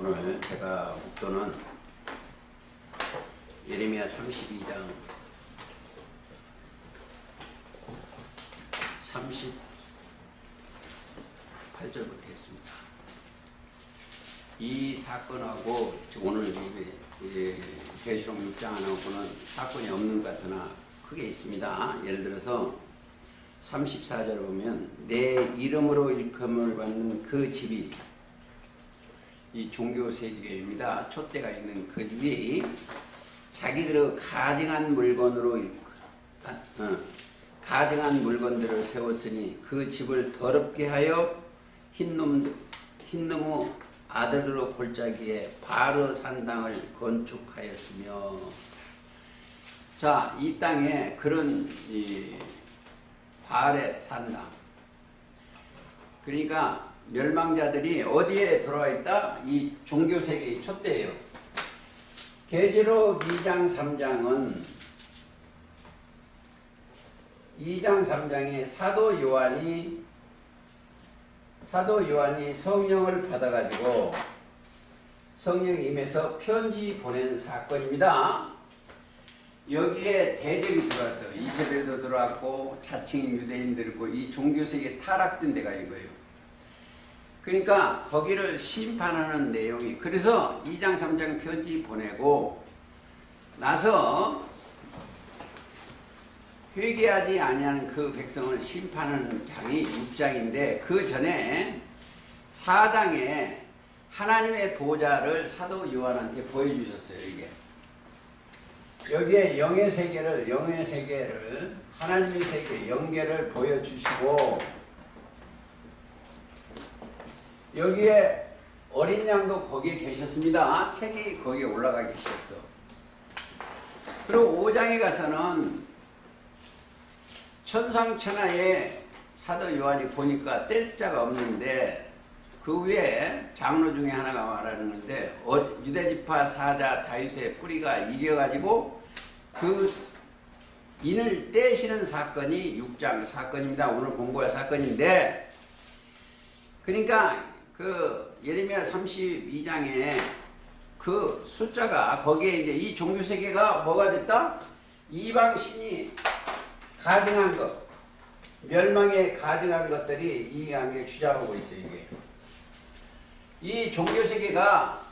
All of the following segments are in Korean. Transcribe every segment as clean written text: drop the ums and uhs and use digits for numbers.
오늘 제가 목도는 예레미야 32장 38절부터 했습니다. 이 사건하고 오늘 계시록 6장하고는 사건이 없는 것 같으나 크게 있습니다. 예를 들어서 34절 보면 내 이름으로 일컬음을 받는 그 집이 이 종교 세계입니다. 촛대가 있는 그 집이 자기들의 가증한 물건으로 가증한 물건들을 세웠으니 그 집을 더럽게 하여 흰놈의 아들로 골짜기에 바르 산당을 건축하였으며. 자, 이 땅에 그런 바르 산당, 그러니까 멸망자들이 어디에 들어와 있다? 이 종교세계의 촛대예요. 계시록 2장 3장에 사도 요한이 성령을 받아가지고 성령이 임해서 편지 보낸 사건입니다. 여기에 대적이 들어왔어요. 이세벨도 들어왔고 자칭 유대인들이고 이 종교세계 타락된 데가 이거예요. 그러니까 거기를 심판하는 내용이, 그래서 2장 3장 편지 보내고 나서 회개하지 아니하는 그 백성을 심판하는 장이 6장인데 그 전에 4장에 하나님의 보좌를 사도 요한한테 보여주셨어요. 이게 여기에 영의 세계를 하나님의 세계 영계를 보여주시고, 여기에 어린 양도 거기에 계셨습니다. 책이 거기에 올라가 계셨어. 그리고 5장에 가서는 천상천하에 사도 요한이 보니까 뗄 자가 없는데 그 위에 장로 중에 하나가 말하는데 유대지파 사자 다윗의 뿌리가 이겨가지고 그 인을 떼시는 사건이 6장 사건입니다. 오늘 공부할 사건인데, 그러니까 그 예레미야 32장에 그 숫자가 거기에 이제 이 종교세계가 뭐가 됐다? 이방 신이 가증한 것, 멸망에 가증한 것들이 이 안에 주장하고 있어요. 이게 이 종교세계가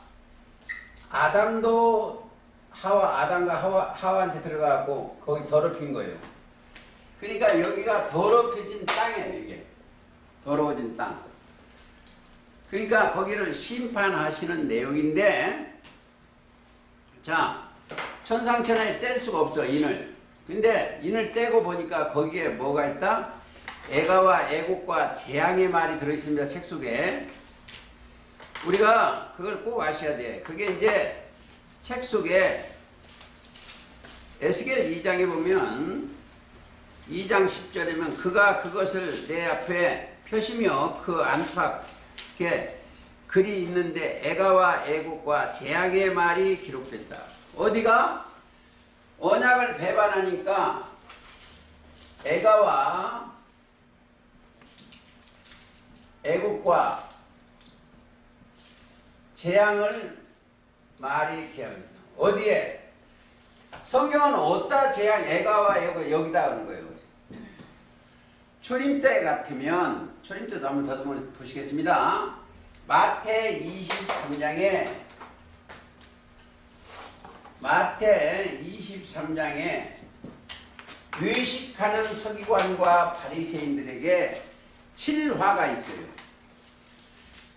아담과 하와한테 들어가고 거기 더럽힌 거예요. 그러니까 여기가 더럽혀진 땅이에요. 이게 더러워진 땅. 그러니까 거기를 심판하시는 내용인데, 자, 천상천하에 뗄 수가 없어, 인을. 근데 인을 떼고 보니까 거기에 뭐가 있다? 애가와 애곡과 재앙의 말이 들어있습니다. 책 속에. 우리가 그걸 꼭 아셔야 돼. 그게 이제 책 속에 에스겔 2장에 보면 2장 10절이면 그가 그것을 내 앞에 펴시며 그 안팎에 글이 있는데 애가와 애곡과 재앙의 말이 기록됐다. 어디가? 언약을 배반하니까 애가와 애곡과 재앙을 말이 기록했어. 어디에? 성경은 어디다 재앙, 애가와 애곡 여기다 하는 거예요. 초림 때 같으면, 초림 때도 한번 더듬어 보시겠습니다. 마태 23장에 외식하는 서기관과 바리새인들에게 7화가 있어요.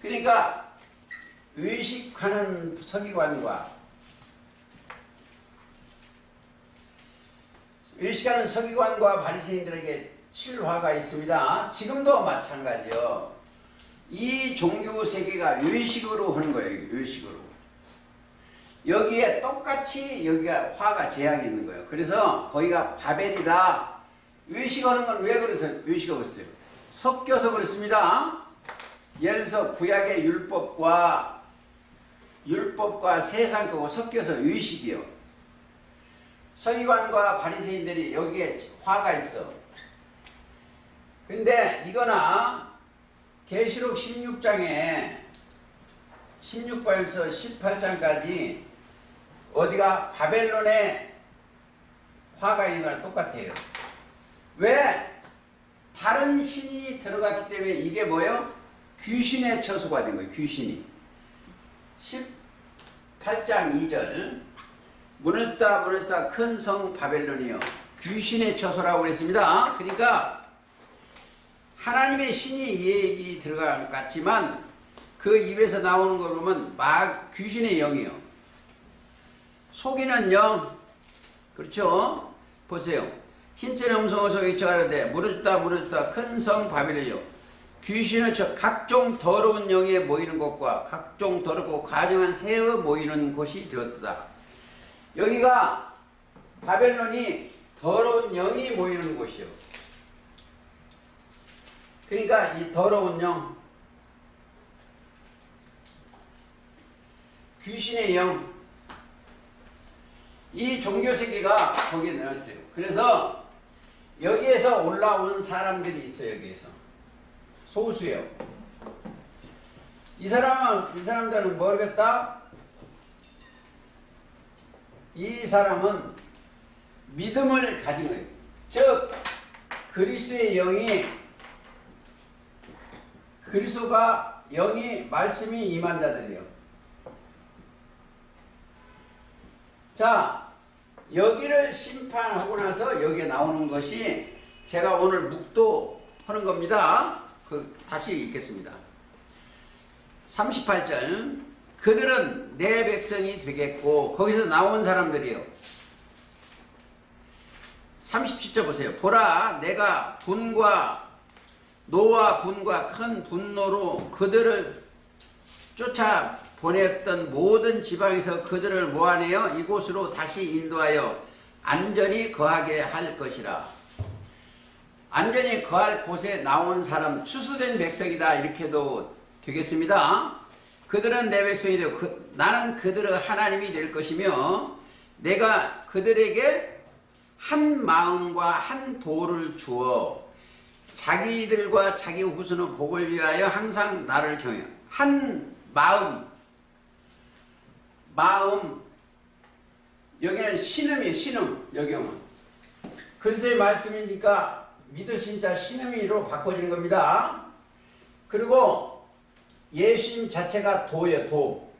그러니까 외식하는 서기관과 바리새인들에게 7화가 있습니다. 지금도 마찬가지요. 이 종교 세계가 외식으로 하는 거예요. 외식으로. 여기에 똑같이 여기가 화가 재앙이 있는 거예요. 그래서 거기가 바벨이다. 외식하는 건 왜 그래서 외식하고 있어요? 섞여서 그렇습니다. 예를 들어서 구약의 율법과 세상 거고 섞여서 외식이요. 서기관과 바리새인들이 여기에 화가 있어. 근데 이거나 계시록 16장에 16장에서 18장까지 어디가 바벨론의 화가 있는 거랑 똑같아요. 왜? 다른 신이 들어갔기 때문에 이게 뭐예요? 귀신의 처소가 된 거예요. 귀신이. 18장 2절 무너졌다 큰 성 바벨론이요 귀신의 처소라고 그랬습니다. 그러니까 하나님의 신이 이 얘기 들어간 것 같지만 그 입에서 나오는 거 보면 귀신의 영이요. 속이는 영. 그렇죠? 보세요. 흰색 음성어서 외쳐가는데 무너졌다 큰 성 바벨론이요 귀신을 각종 더러운 영에 모이는 것과 각종 더럽고 가증한 새에 모이는 곳이 되었다. 여기가 바벨론이 더러운 영이 모이는 곳이요. 그러니까 이 더러운 영, 귀신의 영, 이 종교세계가 거기에 넣었어요. 그래서 여기에서 올라오는 사람들이 있어요. 여기에서 소수예요. 이 사람들은 모르겠다. 이 사람은 믿음을 가진 거예요. 즉 그리스도의 영이 그리스도가 영이 말씀이 임한 자들이에요. 자, 여기를 심판하고 나서 여기에 나오는 것이 제가 오늘 묵도하는 겁니다. 다시 읽겠습니다. 38절 그들은 내 백성이 되겠고 거기서 나온 사람들이요. 37절 보세요. 보라 내가 노와 분과 큰 분노로 그들을 쫓아 보냈던 모든 지방에서 그들을 모아내어 이곳으로 다시 인도하여 안전히 거하게 할 것이라. 안전히 거할 곳에 나온 사람 추수된 백성이다 이렇게도 되겠습니다. 그들은 내 백성이 되고 나는 그들의 하나님이 될 것이며 내가 그들에게 한 마음과 한 도를 주어 자기들과 자기 후손의 복을 위하여 항상 나를 경외. 한 마음 여기는 신음이에요. 신음 여기 오면 그리스도의 말씀이니까 믿으신 자 신음이로 바꿔지는 겁니다. 그리고 예수님 자체가 도예요. 도.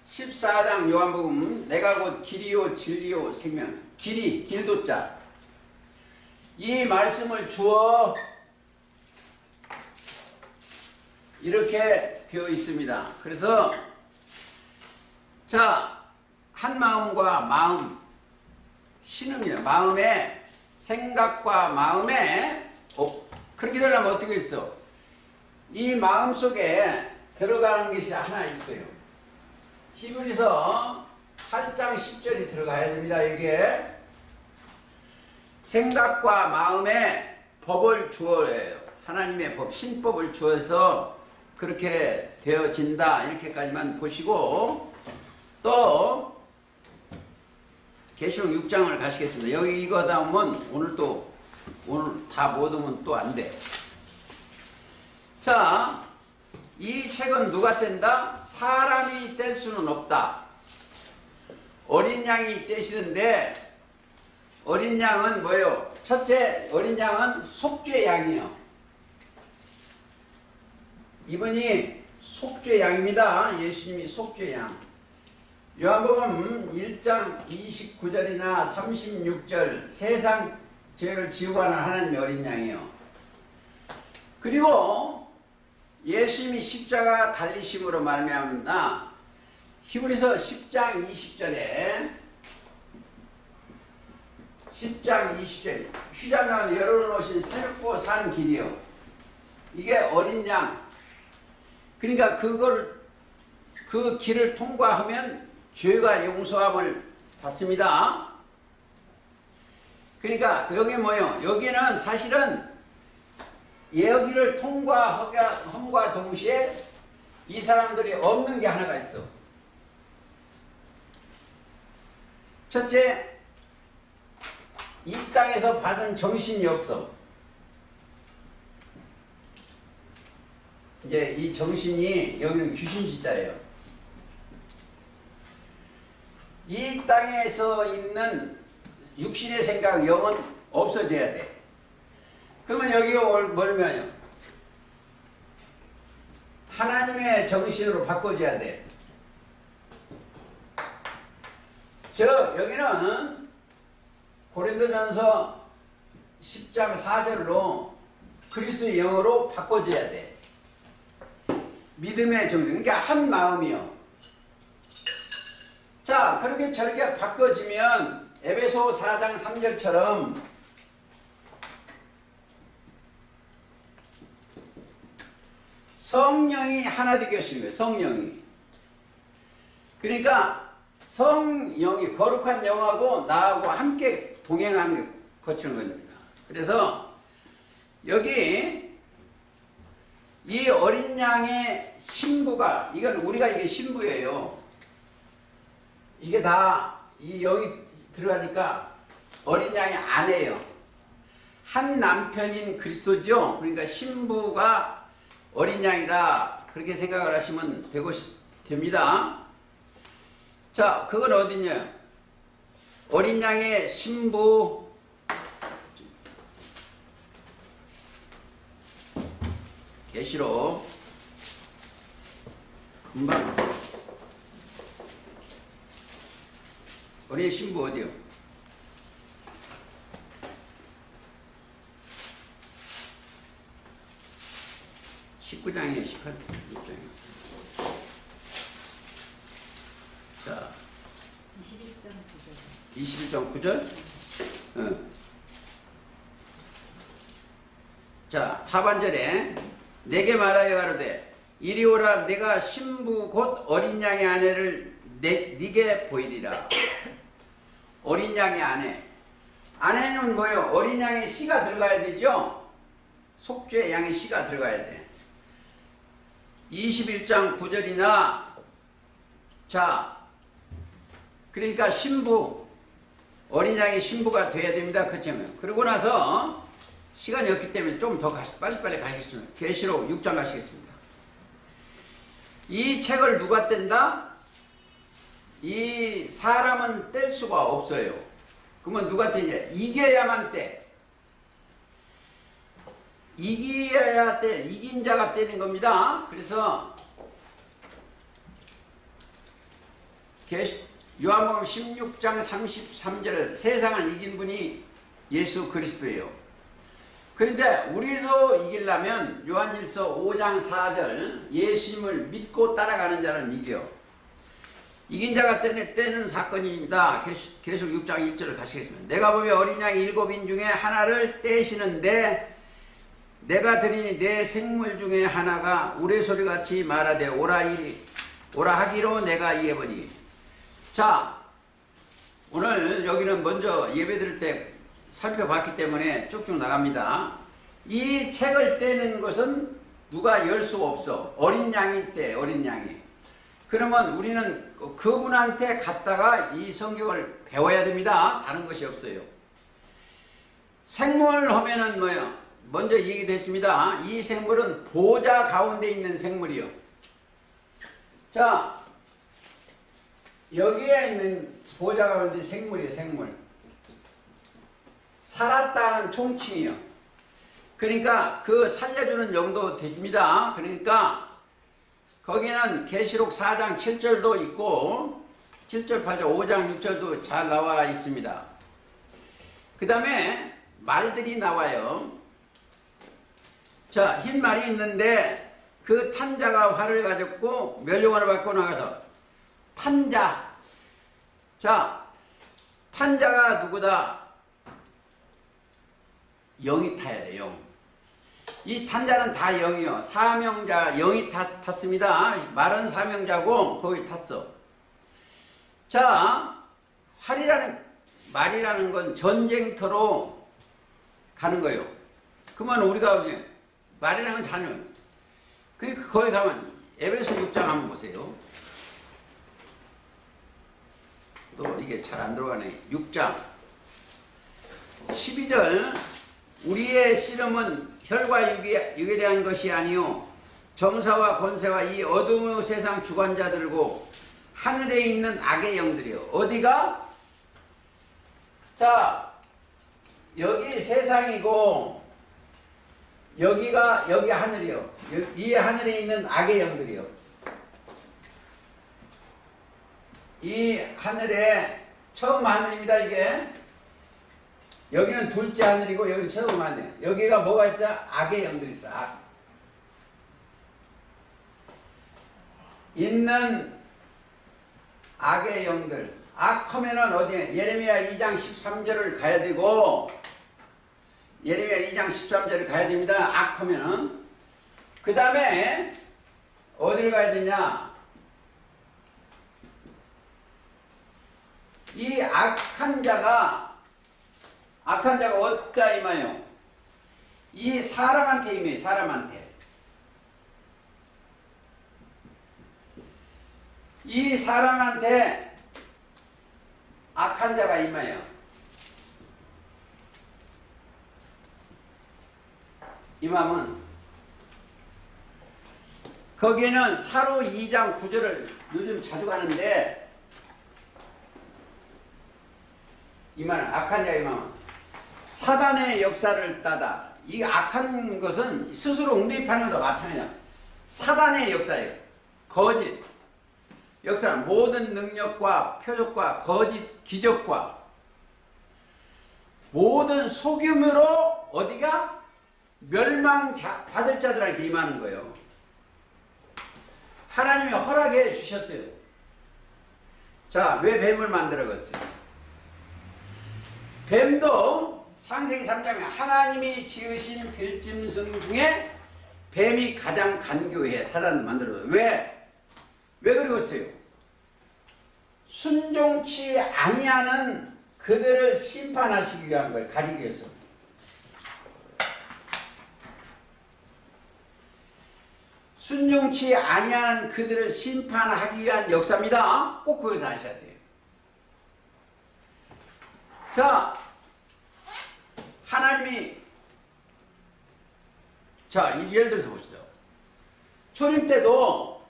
14장 요한복음 내가 곧 길이요 진리요 생명. 길이 길도자. 이 말씀을 주어 이렇게 되어 있습니다. 그래서 자, 한 마음과 마음 신음이에요. 마음의 생각과 마음에 그렇게 되려면 어떻게 있어? 이 마음 속에 들어가는 것이 하나 있어요. 히브리서 8장 10절이 들어가야 됩니다. 여기에 생각과 마음에 법을 주어요. 하나님의 법, 신법을 주어서 그렇게 되어진다. 이렇게까지만 보시고 또 계시록 6장을 가시겠습니다. 여기 이거 다음은 오늘 다 못 오면 또 안 돼. 자, 이 책은 누가 뗀다? 사람이 뗄 수는 없다. 어린 양이 떼시는데 어린 양은 뭐예요? 첫째 어린 양은 속죄 양이요. 이분이 속죄 양입니다. 예수님이 속죄 양. 요한복음 1장 29절이나 36절 세상 죄를 지우고 하는 하나님의 어린 양이요. 그리고 예수님이 십자가 달리심으로 말미암아 히브리서 10장 20절에 휘장한 열어놓으신 새롭고 산 길이요. 이게 어린 양. 그러니까 그 길을 통과하면 죄가 용서함을 받습니다. 그러니까 여기 뭐예요? 여기는 사실은 여기를 통과함과 동시에 이 사람들이 없는 게 하나가 있어. 첫째, 이 땅에서 받은 정신이 없어. 이제 이 정신이 여기는 귀신 시자예요. 이 땅에서 있는 육신의 생각, 영은 없어져야 돼. 그러면 여기가 뭐냐면요, 하나님의 정신으로 바꿔줘야 돼. 여기는 고린도전서 10장 4절로 그리스도의 영으로 바꿔줘야 돼. 믿음의 정신, 그러니까 한 마음이요. 자, 그렇게 저렇게 바꿔지면 에베소 4장 3절처럼 성령이 하나 되게 하시는 거예요. 성령이. 그러니까 성령이, 거룩한 영하고 나하고 함께 동행하는 게 거치는 겁니다. 그래서 여기 이 어린 양의 신부가, 이건 우리가 이게 신부예요. 이게 다 이 영이 들어가니까 어린 양의 아내예요. 한 남편인 그리스도죠. 그러니까 신부가 어린 양이다, 그렇게 생각을 하시면 됩니다. 자, 그건 어디냐? 어린 양의 신부, 계시록 금방, 어린 신부 어디요? 19장이에요, 18장이에요. 자, 21장 9절. 자, 하반절에 내게 말하여 가로되 이리 오라, 내가 신부 곧 어린 양의 아내를 네게 보이리라. 어린 양의 아내. 아내는 뭐요? 어린 양의 씨가 들어가야 되죠? 속죄의 양의 씨가 들어가야 돼. 21장 9절이나, 자, 그러니까 신부, 어린 양의 신부가 돼야 됩니다. 그렇잖아요. 그러고 나서 시간이 없기 때문에 좀 더 빨리빨리 가시겠습니다. 계시록 6장 가시겠습니다. 이 책을 누가 뗀다? 이 사람은 뗄 수가 없어요. 그러면 누가 떼냐? 이겨야만 떼. 이겨야 떼. 이긴 자가 떼는 겁니다. 그래서 요한복음 16장 33절, 세상을 이긴 분이 예수 그리스도예요. 그런데 우리도 이기려면 요한일서 5장 4절, 예수님을 믿고 따라가는 자는 이겨. 이긴 자가 떼는 사건입니다. 계속 6장 1절을 가시겠습니다. 내가 보면 어린 양 7인 중에 하나를 떼시는데 내가 들으니 내 생물 중에 하나가 우레소리같이 말하되 오라 하기로 내가 이해보니. 자, 오늘 여기는 먼저 예배 드릴 때 살펴봤기 때문에 쭉쭉 나갑니다. 이 책을 떼는 것은 누가 열 수가 없어. 어린 양일 때, 어린 양이. 그러면 우리는 그분한테 갔다가 이 성경을 배워야 됩니다. 다른 것이 없어요. 생물 하면은 뭐예요? 먼저 얘기됐습니다. 이 생물은 보좌 가운데 있는 생물이요. 자, 여기에 있는 보좌 가운데 생물이에요. 생물. 살았다는 총칭이요. 그러니까 그 살려주는 용도 됩니다. 그러니까 거기는 계시록 4장 7절도 있고 7절 8절 5장 6절도 잘 나와 있습니다. 그 다음에 말들이 나와요. 자, 흰 말이 있는데 그 탄자가 활을 가졌고 멸류관을 받고 나가서 탄자. 자, 탄자가 누구다? 영이 타야 돼, 영. 이 탄자는 다 영이요. 사명자, 영이 탔습니다. 말은 사명자고 거기 탔어. 자, 말이라는 건 전쟁터로 가는 거예요. 그러면 우리가 말이라는 건 자녀. 그러니까 거기 가면 에베소 6장 한번 보세요. 또 이게 잘 안 들어가네. 6장 12절. 우리의 씨름은 혈과 육에 대한 것이 아니요 정사와 권세와 이 어둠의 세상 주관자들고 하늘에 있는 악의 영들이요. 어디가? 자, 여기 세상이고 여기 하늘이요. 이 하늘에 있는 악의 영들이요. 이 하늘에 처음 하늘입니다. 이게 여기는 둘째 하늘이고 여기는 처음 하늘. 여기가 뭐가 있다? 악의 영들이 있어. 악. 있는 악의 영들. 악하면은 어디에? 예레미야 2장 13절을 가야 되고 예레미야 2장 13절을 가야 됩니다. 악하면은. 그 다음에 어디를 가야 되냐? 이 악한 자가 어디다 임하요? 이 사람한테 임해요. 사람한테. 이 사람한테 악한 자가 임하여 임하면 거기에는 사로 2장 9절을 요즘 자주 가는데 임하는 악한 자가 임하면 사단의 역사를 따다. 이 악한 것은 스스로 응대입하는 것도 마찬가지야. 사단의 역사예요. 거짓 역사는 모든 능력과 표적과 거짓 기적과 모든 속임으로 어디가? 멸망 받을 자들한테 임하는 거예요. 하나님이 허락해 주셨어요. 자, 왜 뱀을 만들어갔어요? 뱀도 창세기 3장에 하나님이 지으신 들짐승 중에 뱀이 가장 간교해. 사단을 만들어서. 왜 그러겠어요? 순종치 아니하는 그들을 심판하시기 위한 걸 가리기 위해서. 순종치 아니하는 그들을 심판하기 위한 역사입니다. 꼭 그것을 아셔야 돼요. 자, 하나님이 자, 예를 들어서 보시죠. 초림 때도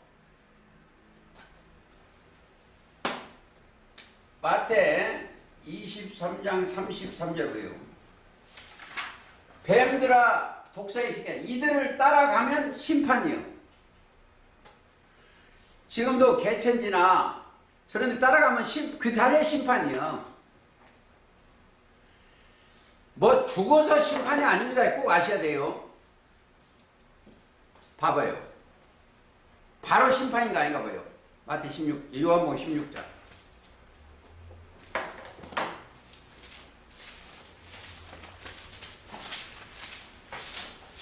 마태 23장 33절 보여요. 뱀들아 독사에 있으니까 이들을 따라가면 심판이요. 지금도 개천지나 저런 데 따라가면 그 자리에 심판이요. 뭐 죽어서 심판이 아닙니다. 꼭 아셔야 돼요. 봐봐요. 바로 심판인가 아닌가 봐요. 마태 16, 요한복음 16장.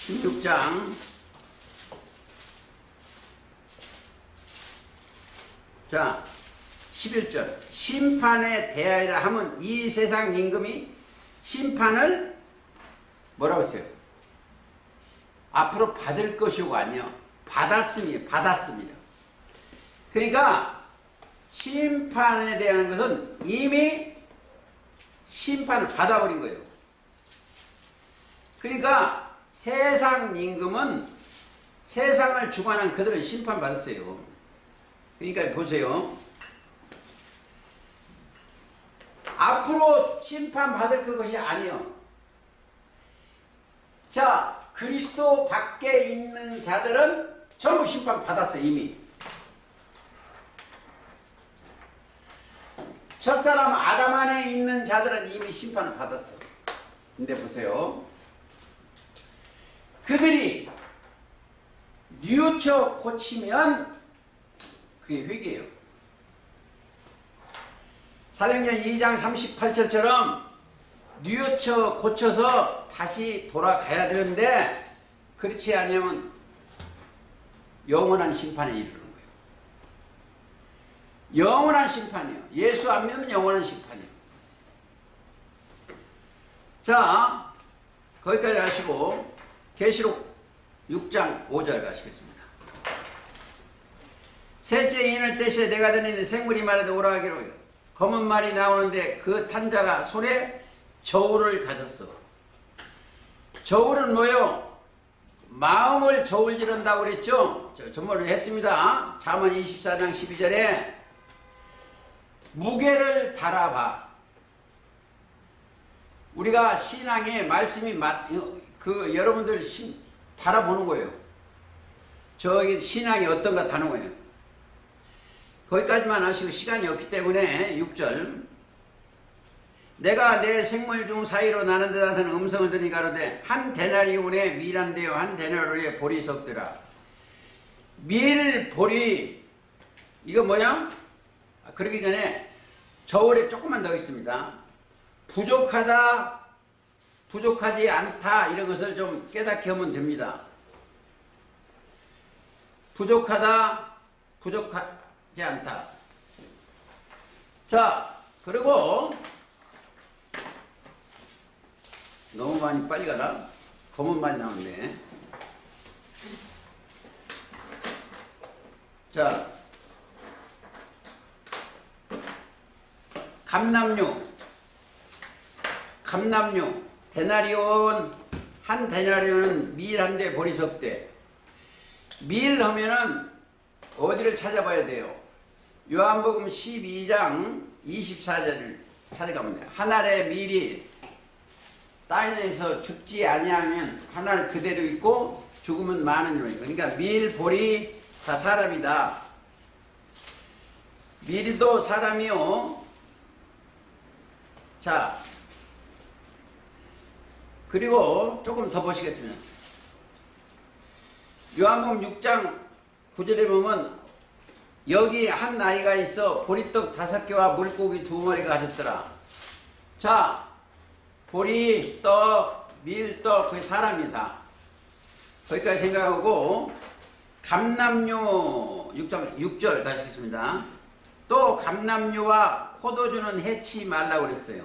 16장. 자, 11절. 심판에 대하리라 하면 이 세상 임금이 심판을 뭐라고 했어요? 앞으로 받을 것이고 아니요. 받았습니다. 그러니까 심판에 대한 것은 이미 심판을 받아버린 거예요. 그러니까 세상 임금은 세상을 주관한 그들은 심판받았어요. 그러니까 보세요. 앞으로 심판받을 그것이 아니요. 자, 그리스도 밖에 있는 자들은 전부 심판받았어요. 이미. 첫사람 아담 안에 있는 자들은 이미 심판을 받았어요. 근데 보세요. 그들이 뉘우쳐 고치면 그게 회개예요. 사도행전 2장 38절처럼 뉘우쳐 고쳐서 다시 돌아가야 되는데 그렇지 않으면 영원한 심판에 이르는 거예요. 영원한 심판이요. 예수 안 믿으면 영원한 심판이요. 자, 거기까지 하시고 계시록 6장 5절 가시겠습니다. 셋째 인을 떼시에 내가 드리는 생물이 말하되 오라 하기로 검은 말이 나오는데 그 탄자가 손에 저울을 가졌어. 저울은 뭐요? 마음을 저울 지른다고 그랬죠? 전번에 했습니다. 잠언 24장 12절에 무게를 달아봐. 우리가 신앙에 말씀이 여러분들 달아보는 거예요. 저기 신앙이 어떤가 다는 거예요. 거기까지만 하시고 시간이 없기 때문에 6절 내가 내 생물 중 사이로 나는 듯 하는 음성을 들으니 가로되 한 데나리온에 밀한데요 한 데나리온에 보리 섞더라. 밀 보리 이거 뭐냐? 그러기 전에 저울에 조금만 더 있습니다. 부족하다 부족하지 않다 이런 것을 좀 깨닫게 하면 됩니다. 부족하다 부족하지 않다. 자 그리고 너무 많이 빨리 가나? 검은 말이 나오네. 자, 감남류, 데나리온, 한 데나리온은 밀 한 대 보리석대. 밀 하면은 어디를 찾아봐야 돼요? 요한복음 12장 24절을 찾아가면 돼요. 한 알의 밀이 땅에서 죽지 아니하면 하나는 그대로 있고 죽으면 많은 이로니까. 그러니까 밀, 보리 다 사람이다. 밀도 사람이요. 자, 그리고 조금 더 보시겠습니다. 요한복음 6장 9절에 보면 여기 한 나이가 있어 보리떡 5개와 물고기 2마리가 가졌더라. 자, 보리, 떡, 밀떡, 그게 사람이다. 거기까지 생각하고, 감람류, 6절 다시 읽겠습니다. 또 감람류와 포도주는 해치 말라고 그랬어요.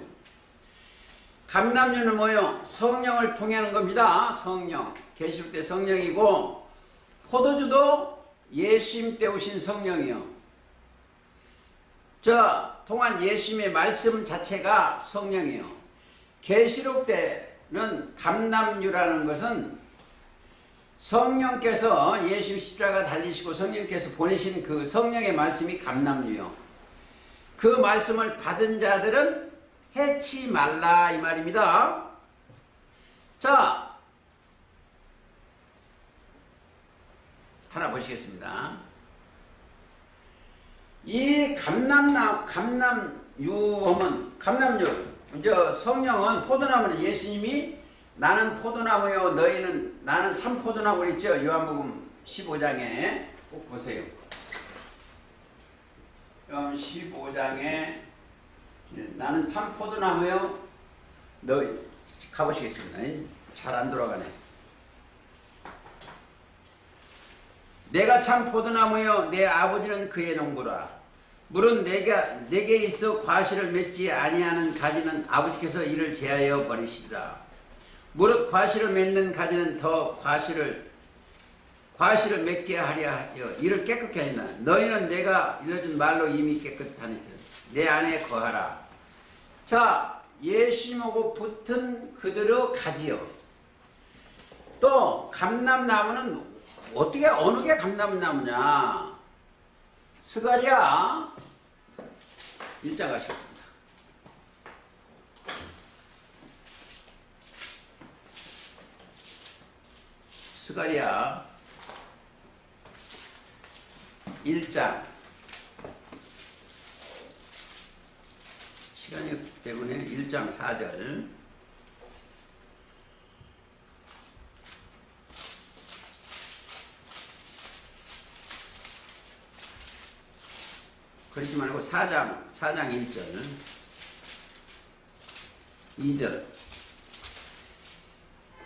감람류는 뭐요? 성령을 통해 하는 겁니다. 성령. 계시록 때 성령이고, 포도주도 예수님 때 오신 성령이요. 통한 예수님의 말씀 자체가 성령이요. 계시록 때는 감람류라는 것은 성령께서 예수 십자가 달리시고 성령께서 보내신 그 성령의 말씀이 감람류요. 그 말씀을 받은 자들은 해치 말라 이 말입니다. 자, 하나 보시겠습니다. 이 감람류 성령은 포도나무는 예수님이 나는 포도나무요 너희는 나는 참 포도나무 그랬죠. 요한복음 15장에 꼭 보세요. 요한 15장에 나는 참 포도나무요 너희 가보시겠습니다. 잘 안 돌아가네. 내가 참 포도나무요 내 아버지는 그의 농부라. 물은 내게 있어 과실을 맺지 아니하는 가지는 아버지께서 이를 제하여 버리시리라. 무릇 과실을 맺는 가지는 더 과실을 맺게 하려 하여 이를 깨끗게 하리라. 너희는 내가 일러준 말로 이미 깨끗하니라. 내 안에 거하라. 자, 예수님하고 붙은 그대로 가지요. 또 감람나무는 어느 게 감람나무냐? 스가랴 1장 가시겠습니다. 스가랴 1장 시간이 없기 때문에 1장 4절 그러지 말고 4장 1절 2절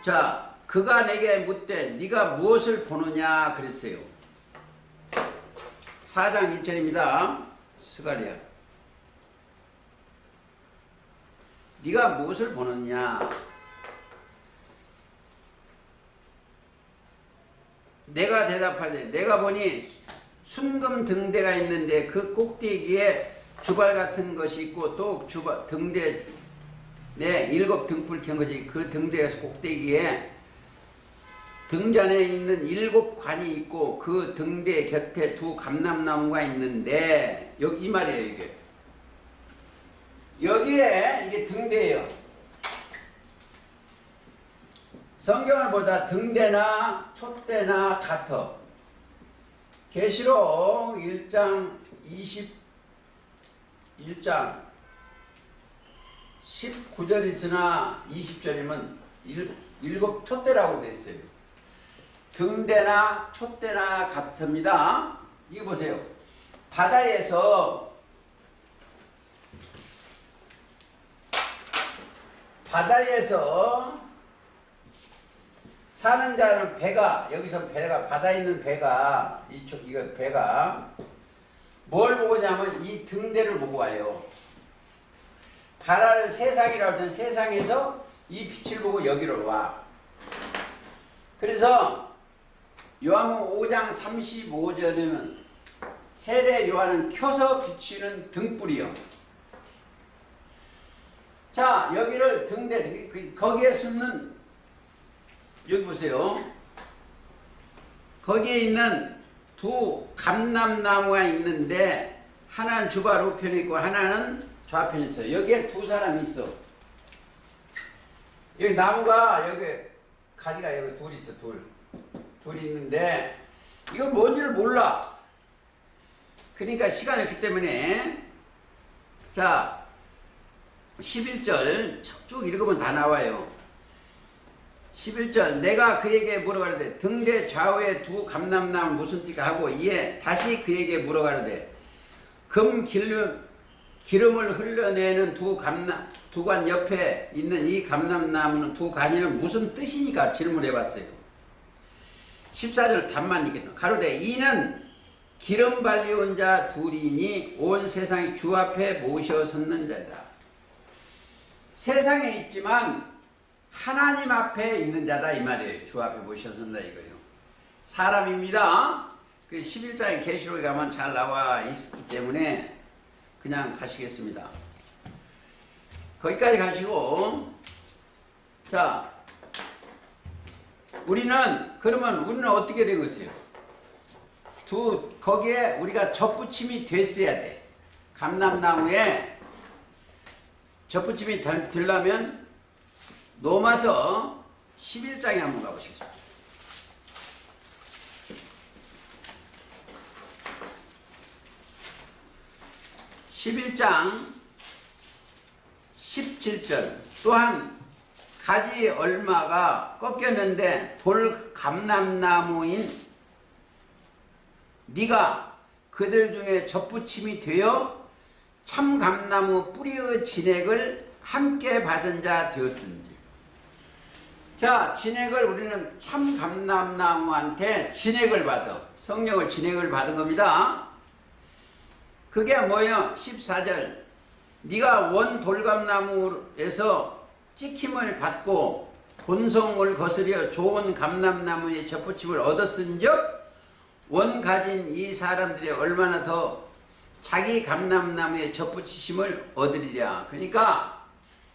자 그가 내게 묻되 네가 무엇을 보느냐 그랬어요. 4장 1절입니다. 스가랴 네가 무엇을 보느냐. 내가 대답하되 내가 보니 순금 등대가 있는데 그 꼭대기에 주발 같은 것이 있고 또 등대 내 7 등불 켠 것이 그 등대에서 꼭대기에 등잔에 있는 7관이 있고 그 등대 곁에 2 감람나무가 있는데 여기 이 말이에요. 이게 여기에 이게 등대예요. 성경을 보다 등대나 촛대나 같아. 계시록 1장 21장 19절 있으나 20절이면 7 촛대라고 되어 있어요. 등대나 촛대나 같습니다. 이거 보세요. 바다에서 사는 자는 배가, 여기서 배가, 바다에 있는 배가, 이거 배가 뭘 보고냐면 이 등대를 보고 와요. 바다를 세상이라고 하면 세상에서 이 빛을 보고 여기로 와. 그래서 요한복음 5장 35절에는 세례 요한은 켜서 비치는 등불이요. 자, 여기를 등대, 거기에 숨는, 여기 보세요. 거기에 있는 2 감람나무가 있는데 하나는 주발 우편에 있고 하나는 좌편에 있어요. 여기에 2 사람이 있어. 여기 나무가 여기 가지가 여기 2 있어. 2 있는데 이건 뭔지를 몰라. 그러니까 시간이 없기 때문에 자 11절 쭉 읽으면 다 나와요. 11절 내가 그에게 물어가려되 등대 좌우에 2 감람나무 무슨 띠가 하고 이에 다시 그에게 물어가려되 금 기름을 흘려내는 2 관 옆에 있는 이 감람나무는 2 관이는 무슨 뜻이니까 질문해봤어요. 14절 답만 읽겠습니다. 가로되 이는 기름 발리온 자 2이니 온 세상이 주 앞에 모셔 섰는 자다. 세상에 있지만 하나님 앞에 있는 자다 이 말이에요. 주 앞에 모셔 선다 이거예요. 사람입니다. 그 11장의 계시록에 가면 잘 나와 있기 때문에 그냥 가시겠습니다. 거기까지 가시고 자 그러면 우리는 어떻게 된 것이에요? 거기에 우리가 접붙임이 됐어야 돼. 감람나무에 접붙임이 되려면 로마서 11장에 한번 가보시겠습니다. 11장 17절 또한 가지 얼마가 꺾였는데 돌 감람나무인 네가 그들 중에 접붙임이 되어 참 감나무 뿌리의 진액을 함께 받은 자 되었든지. 자, 진액을 우리는 참 감람나무한테 진액을 받아. 성령을 진액을 받은 겁니다. 그게 뭐예요? 14절 네가 원 돌감나무에서 찍힘을 받고 본성을 거스려 좋은 감람나무의 접붙임을 얻었은즉 원 가진 이 사람들이 얼마나 더 자기 감람나무의 접붙이심을 얻으리랴. 그러니까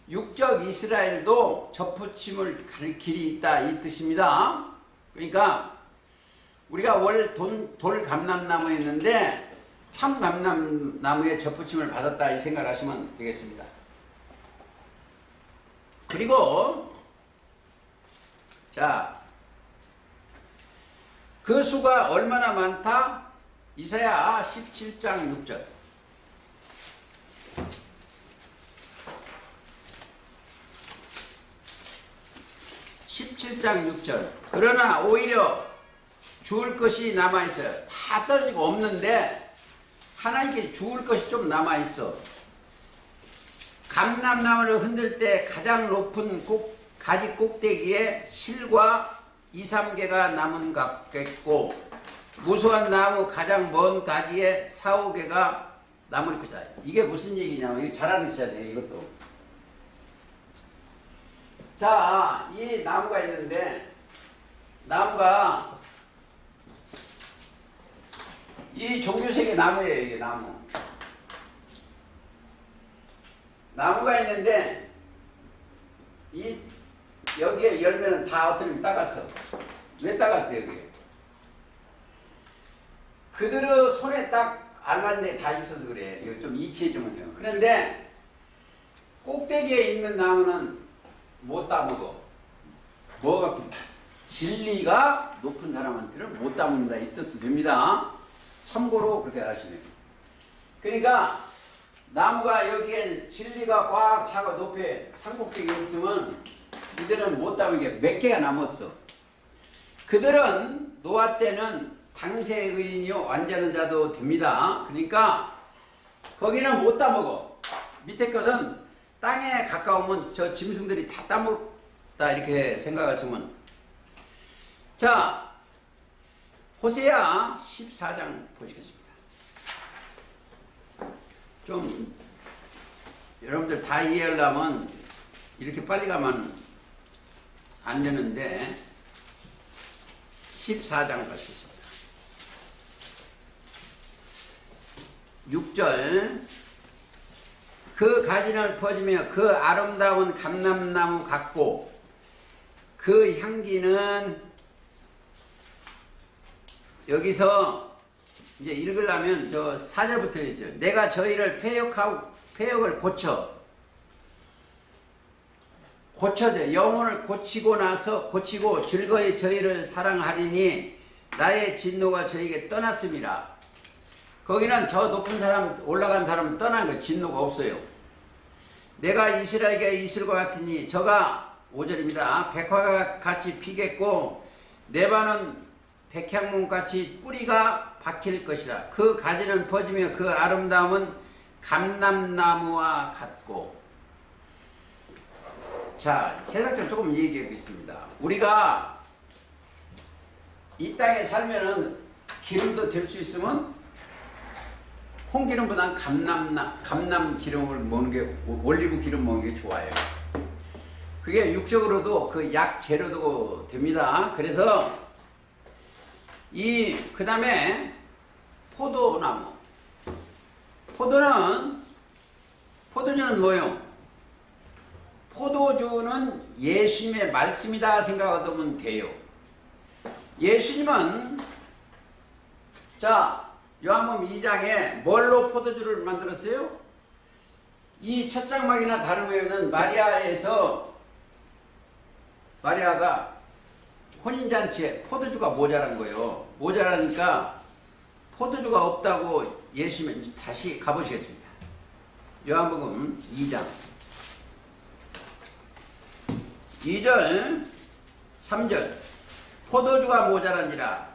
육적 이스라엘도 접붙임을 갈 길이 있다 이 뜻입니다. 그러니까 우리가 돌 감람나무였는데 참 감람나무의 접붙임을 받았다 이 생각을 하시면 되겠습니다. 그리고 자, 그 수가 얼마나 많다? 이사야 17장 6절. 그러나 오히려 주울 것이 남아있어요. 다 떨어지고 없는데 하나님께 주울 것이 좀 남아있어. 감람나무를 흔들 때 가장 높은 가지 꼭대기에 실과 2, 3개가 남은 것 같겠고 무수한 나무 가장 먼 가지에 4, 5개가 남을 것이다. 이게 무슨 얘기냐면 이거 잘 알으셔야 돼요. 이것도. 자, 이 나무가 있는데 나무가 이 종교색의 나무예요. 이게 나무가 있는데 여기에 열매는 다 어떻게 따갔어. 왜 따갔어요, 그게? 그대로 손에 딱 알맞은 데 다 있어서 그래. 이거 좀 이치해주면 돼요. 그런데 꼭대기에 있는 나무는 못 따먹어. 뭐가 진리가 높은 사람한테는 못 따먹는다 이 뜻도 됩니다. 참고로 그렇게 하시네요. 그러니까 나무가 여기에는 진리가 꽉 차고 높이 산꼭대기에 있으면 이들은 못 따먹게 몇 개가 남았어. 그들은 노아 때는 당세 의인이요 완전한 자도 됩니다. 그러니까 거기는 못 따먹어. 밑에 것은 땅에 가까우면 저 짐승들이 다 따먹다 이렇게 생각하시면. 자, 호세아 14장 보시겠습니다. 좀 여러분들 다 이해하려면 이렇게 빨리 가면 안 되는데 14장 가시겠습니다. 6절 그 가지를 퍼지며 그 아름다운 감람나무 같고 그 향기는 여기서 이제 읽으려면 저 4절부터 있어요. 내가 저희를 폐역을 고쳐져 영혼을 고치고 나서 고치고 즐거이 저희를 사랑하리니 나의 진노가 저에게 떠났습니다. 거기는 저 높은 사람 올라간 사람은 떠난 거 진노가 없어요. 내가 이스라엘에게 이슬과 같으니 저가 5절입니다. 백화가 같이 피겠고 네바논 백향목같이 뿌리가 박힐 것이라. 그 가지는 퍼지며 그 아름다움은 감람나무와 같고. 자, 세상적으로 조금 얘기하겠습니다. 우리가 이 땅에 살면은 기름도 될 수 있으면 콩기름보다는 감람 기름을 먹는 게, 올리브 기름 먹는 게 좋아요. 그게 육적으로도 그 약 재료도 됩니다. 그래서 그 다음에 포도나무. 포도주는 뭐예요? 포도주는 예수님의 말씀이다 생각하면 돼요. 예수님은 자, 요한복음 2장에 뭘로 포도주를 만들었어요? 이 첫 장막이나 다름에는 마리아가 혼인잔치에 포도주가 모자란 거예요. 모자라니까 포도주가 없다고 예수님은 다시 가보시겠습니다. 요한복음 2장 2절 3절 포도주가 모자란지라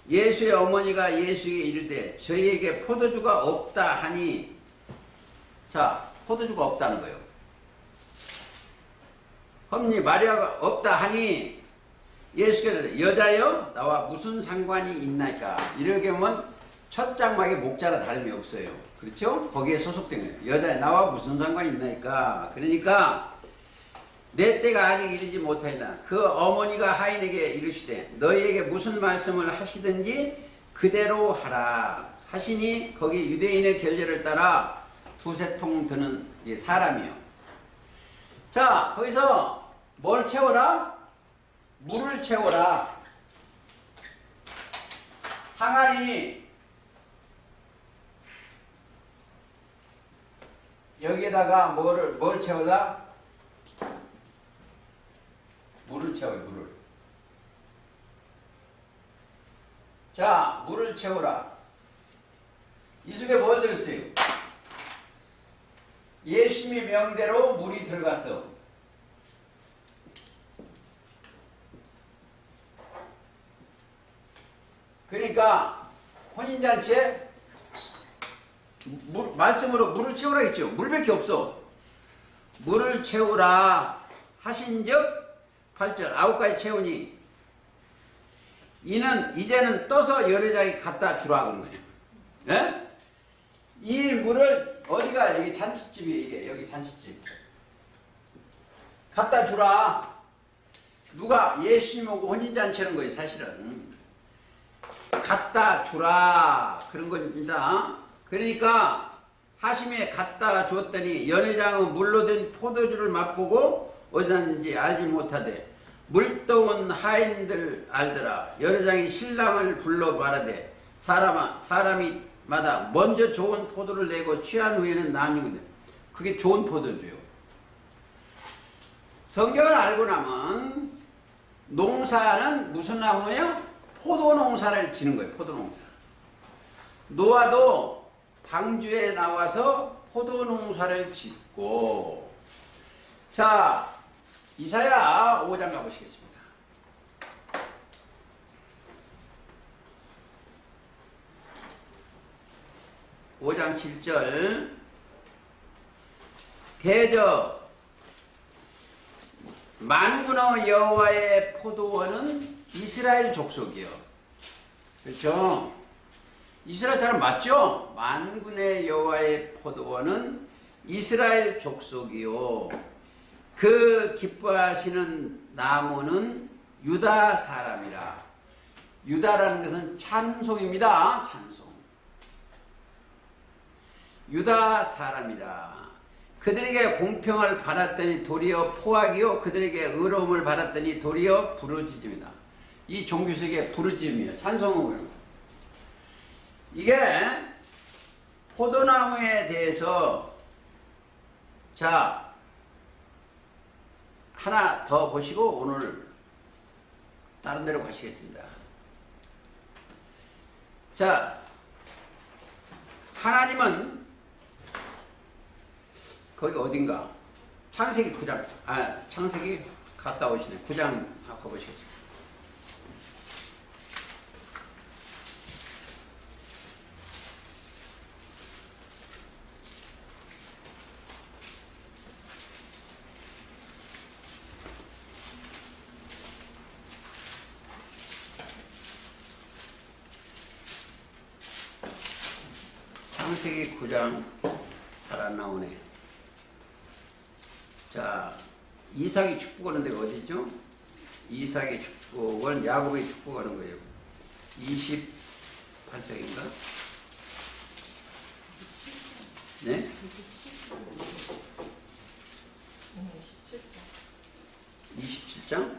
예수의 어머니가 예수에게 이르되 저희에게 포도주가 없다 하니. 자, 포도주가 없다는 거예요. 험리 마리아가 없다 하니 예수께서 여자여 나와 무슨 상관이 있나이까. 이렇게 보면 첫 장막의 목자라 다름이 없어요. 그렇죠? 거기에 소속된 거예요. 여자여 나와 무슨 상관이 있나이까. 그러니까 내 때가 아직 이르지 못하이나 그 어머니가 하인에게 이르시되 너희에게 무슨 말씀을 하시든지 그대로 하라 하시니 거기 유대인의 결례를 따라 두세 통 드는 사람이요. 자, 거기서 뭘 채워라? 물을 채워라. 항아리 여기에다가 뭘 채우다? 물을 채워요, 물을. 자, 물을 채우라. 이 속에 뭘 들었어요? 예수님의 명대로 물이 들어갔어. 그러니까 혼인잔치에 말씀으로 물을 채우라 했죠. 물밖에 없어. 물을 채우라 하신즉 8절 9가지 채우니 이제는 떠서 여자에게 갖다 주라 그런 거예요. 예? 이 물을 어디가 여기 잔치집이 이게 여기 잔치집 갖다 주라. 누가 예수님 오고 혼인잔치 하는 거예요. 사실은 갖다 주라 그런 겁니다. 그러니까 하심에 갖다 주었더니 연회장은 물로 된 포도주를 맛보고 어디 났는지 알지 못하되 물동은 하인들 알더라. 여러장이 신랑을 불러 말하되 사람이마다 먼저 좋은 포도를 내고 취한 후에는 나뉘거든. 그게 좋은 포도주요. 성경을 알고 나면 농사는 무슨 나무예요? 포도 농사를 지는 거예요. 포도 농사. 노아도 방주에 나와서 포도 농사를 짓고. 자, 이사야 5장 가보시겠습니다. (5장 7절) 대저 만군의 여호와의 포도원은 이스라엘 족속이요. 그렇죠? 이스라엘 사람 맞죠? 만군의 여호와의 포도원은 이스라엘 족속이요. 그 기뻐하시는 나무는 유다 사람이라. 유다라는 것은 찬송입니다. 찬송. 유다 사람이라. 그들에게 공평을 받았더니 도리어 포악이요, 그들에게 의로움을 받았더니 도리어 부르짖음이다. 이 종교색의 부르짖음이에요. 찬송을. 이게 포도나무에 대해서 자 하나 더 보시고 오늘 다른 데로 가시겠습니다. 자, 하나님은 거기 어딘가 창세기 9장, 창세기 갔다 오시네. 9장 가보시겠습니다. 창세기 9장 잘 안 나오네. 자, 이삭이 축복하는 데가 어디죠? 이삭의 축복은 야곱의 축복하는 거예요. 28장인가? 네? 27장?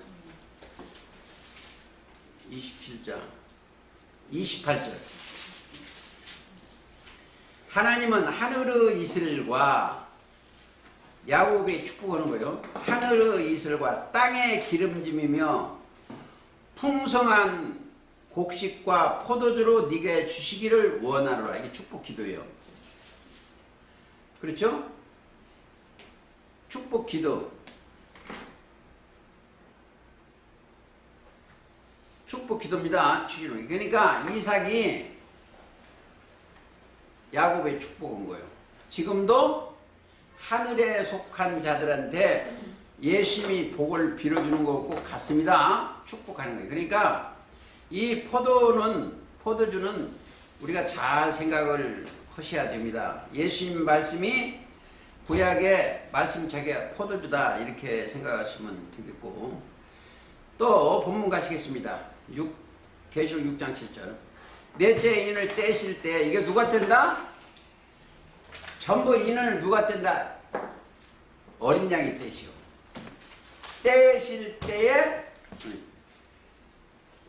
27장 28절. 하나님은 하늘의 이슬과 야곱의 축복하는 거예요. 하늘의 이슬과 땅의 기름짐이며 풍성한 곡식과 포도주로 네게 주시기를 원하노라. 이게 축복 기도예요. 그렇죠? 축복 기도. 축복 기도입니다. 그러니까 이삭이 야곱의 축복인 거예요. 지금도 하늘에 속한 자들한테 예수님이 복을 빌어주는 것과 같습니다. 축복하는 거예요. 그러니까 이 포도주는 우리가 잘 생각을 하셔야 됩니다. 예수님 말씀이 구약의 말씀 자기가 포도주다 이렇게 생각하시면 되겠고, 또 본문 가시겠습니다. 계시록 6장 7절. 넷째 인을 떼실 때 이게 누가 뗀다? 전부 인을 누가 뗀다? 어린 양이 떼시오. 떼실 때에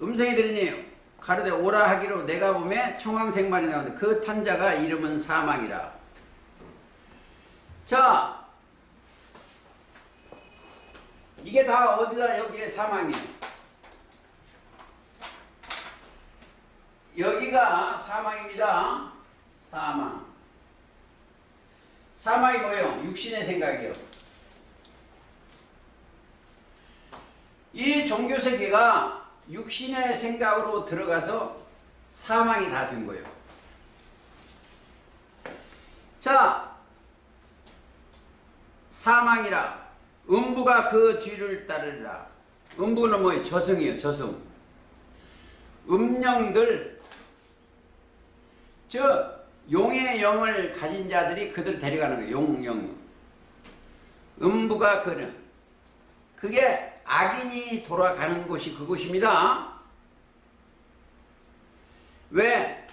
음성이 들으니 가로되 오라 하기로 내가 보매 청황색말이 나오는데 그 탄자가 이름은 사망이라. 자, 이게 다 어디다? 여기에 사망이에요. 여기가 사망입니다. 사망. 사망이 뭐예요? 육신의 생각이에요. 이 종교세계가 육신의 생각으로 들어가서 사망이 다 된 거예요. 자, 사망이라. 음부가 그 뒤를 따르리라. 음부는 뭐예요? 저승이에요. 저승. 음령들, 용의 영을 가진 자들이 그들 데려가는 거예요. 용영. 음부가 그게 악인이 돌아가는 곳이 그곳입니다. 왜?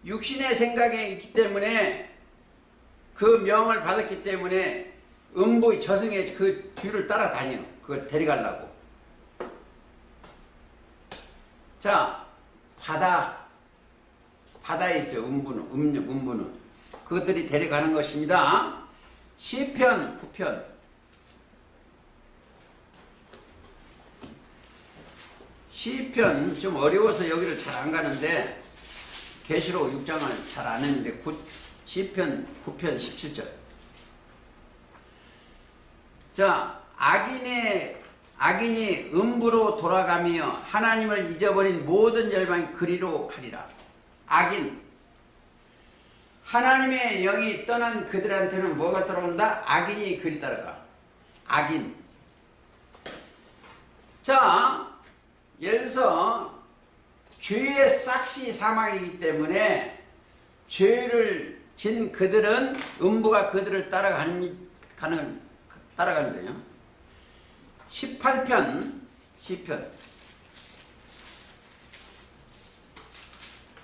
육신의 생각에 있기 때문에, 그 명을 받았기 때문에 음부의 저승의 그 뒤를 따라다녀. 그걸 데려가려고. 자, 바다에 있어요. 음부는. 그것들이 데려가는 것입니다. 시편 9편. 시편 좀 어려워서 여기를 잘 안 가는데 계시록 6장을 잘 안 했는데 시편 9편 17절. 자, 악인이 음부로 돌아가며 하나님을 잊어버린 모든 열방이 그리로 하리라. 악인. 하나님의 영이 떠난 그들한테는 뭐가 따라온다? 악인이 그리 따라가. 악인. 자, 예를 들어서 죄의 싹시 사망이기 때문에 죄를 진 그들은 음부가 그들을 따라가는 거예요. 18편 시편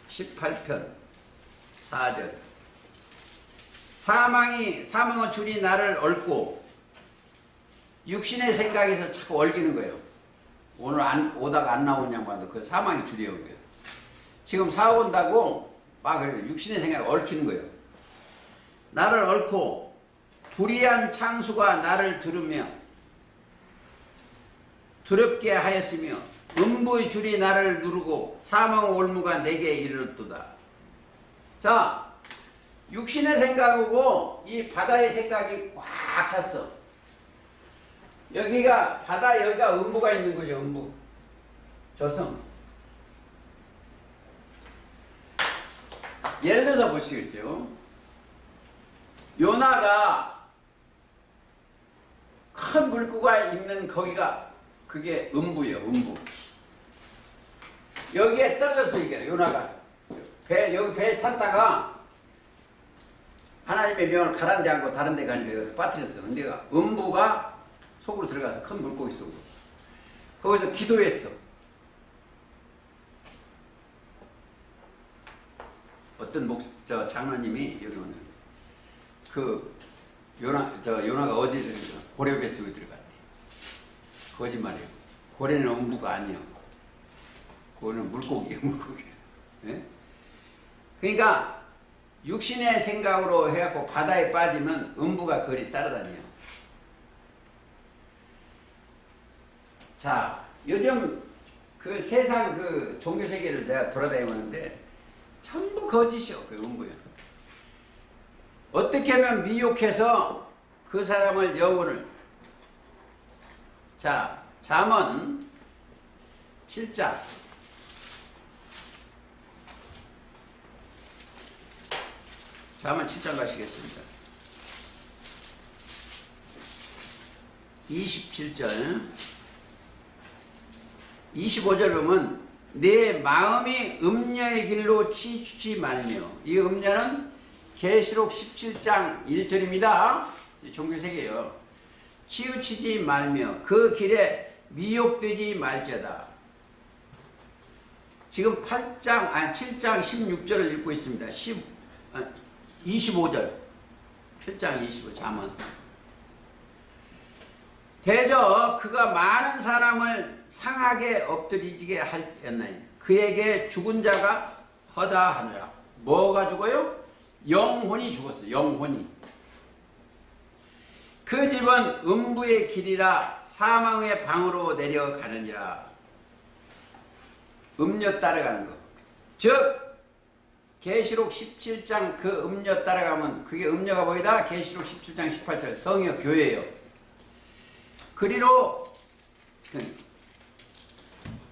18편 4절. 사망의 줄이 나를 얽고 육신의 생각에서 자꾸 얽히는 거예요. 오늘 오다가 안 나오냐고 봐도 그 사망의 줄이 얽혀요. 지금 사온다고 막 그래요. 육신의 생각에 얽히는 거예요. 나를 얽고 불의한 창수가 나를 들으며 두렵게 하였으며 음부의 줄이 나를 누르고 사망의 올무가 내게 이르렀도다. 자, 육신의 생각하고 이 바다의 생각이 꽉 찼어. 여기가 바다, 여기가 음부가 있는 거죠. 음부 저성. 예를 들어서 보시겠어요. 요나가 큰 물고가 있는 거기가 그게 음부예요. 음부. 여기에 떨어졌어. 이게 요나가 여기 배에 탔다가 하나님의 명을 가라앉게 하고 다른 데 가니까 여기 빠뜨렸어. 근데 음부가 속으로 들어가서 큰 물고기 속으로 거기서 기도했어. 어떤 장로님이 여기 오늘 요나가 어디 들어가? 고래 뱃속에 들어갔대. 거짓말이에요. 고래는 음부가 아니에요. 고래는 물고기예요. 예? 그러니까 육신의 생각으로 해갖고 바다에 빠지면 음부가 거리 따라다녀요. 자, 요즘 그 세상 그 종교 세계를 내가 돌아다니는데 전부 거짓이요. 그 음부요. 어떻게 하면 미혹해서 그 사람을 영혼을. 자, 잠언 7장. 잠언 7장 가시겠습니다. 27절 25절 보면 내 마음이 음녀의 길로 치우치지 말며. 이 음녀는 계시록 17장 1절입니다. 종교세계요. 치우치지 말며 그 길에 미혹되지 말지어다. 지금 7장 16절을 읽고 있습니다. 25절 7장 25 잠언. 대저 그가 많은 사람을 상하게 엎드리게 하였나니 그에게 죽은 자가 허다하느라. 뭐가 죽어요? 영혼이 죽었어. 영혼이. 그 집은 음부의 길이라 사망의 방으로 내려가느니라. 음녀 따라가는 거. 즉 계시록 17장 그 음녀 따라가면 그게 음녀가 뭐이다? 계시록 17장 18절 성역 교회예요. 그리로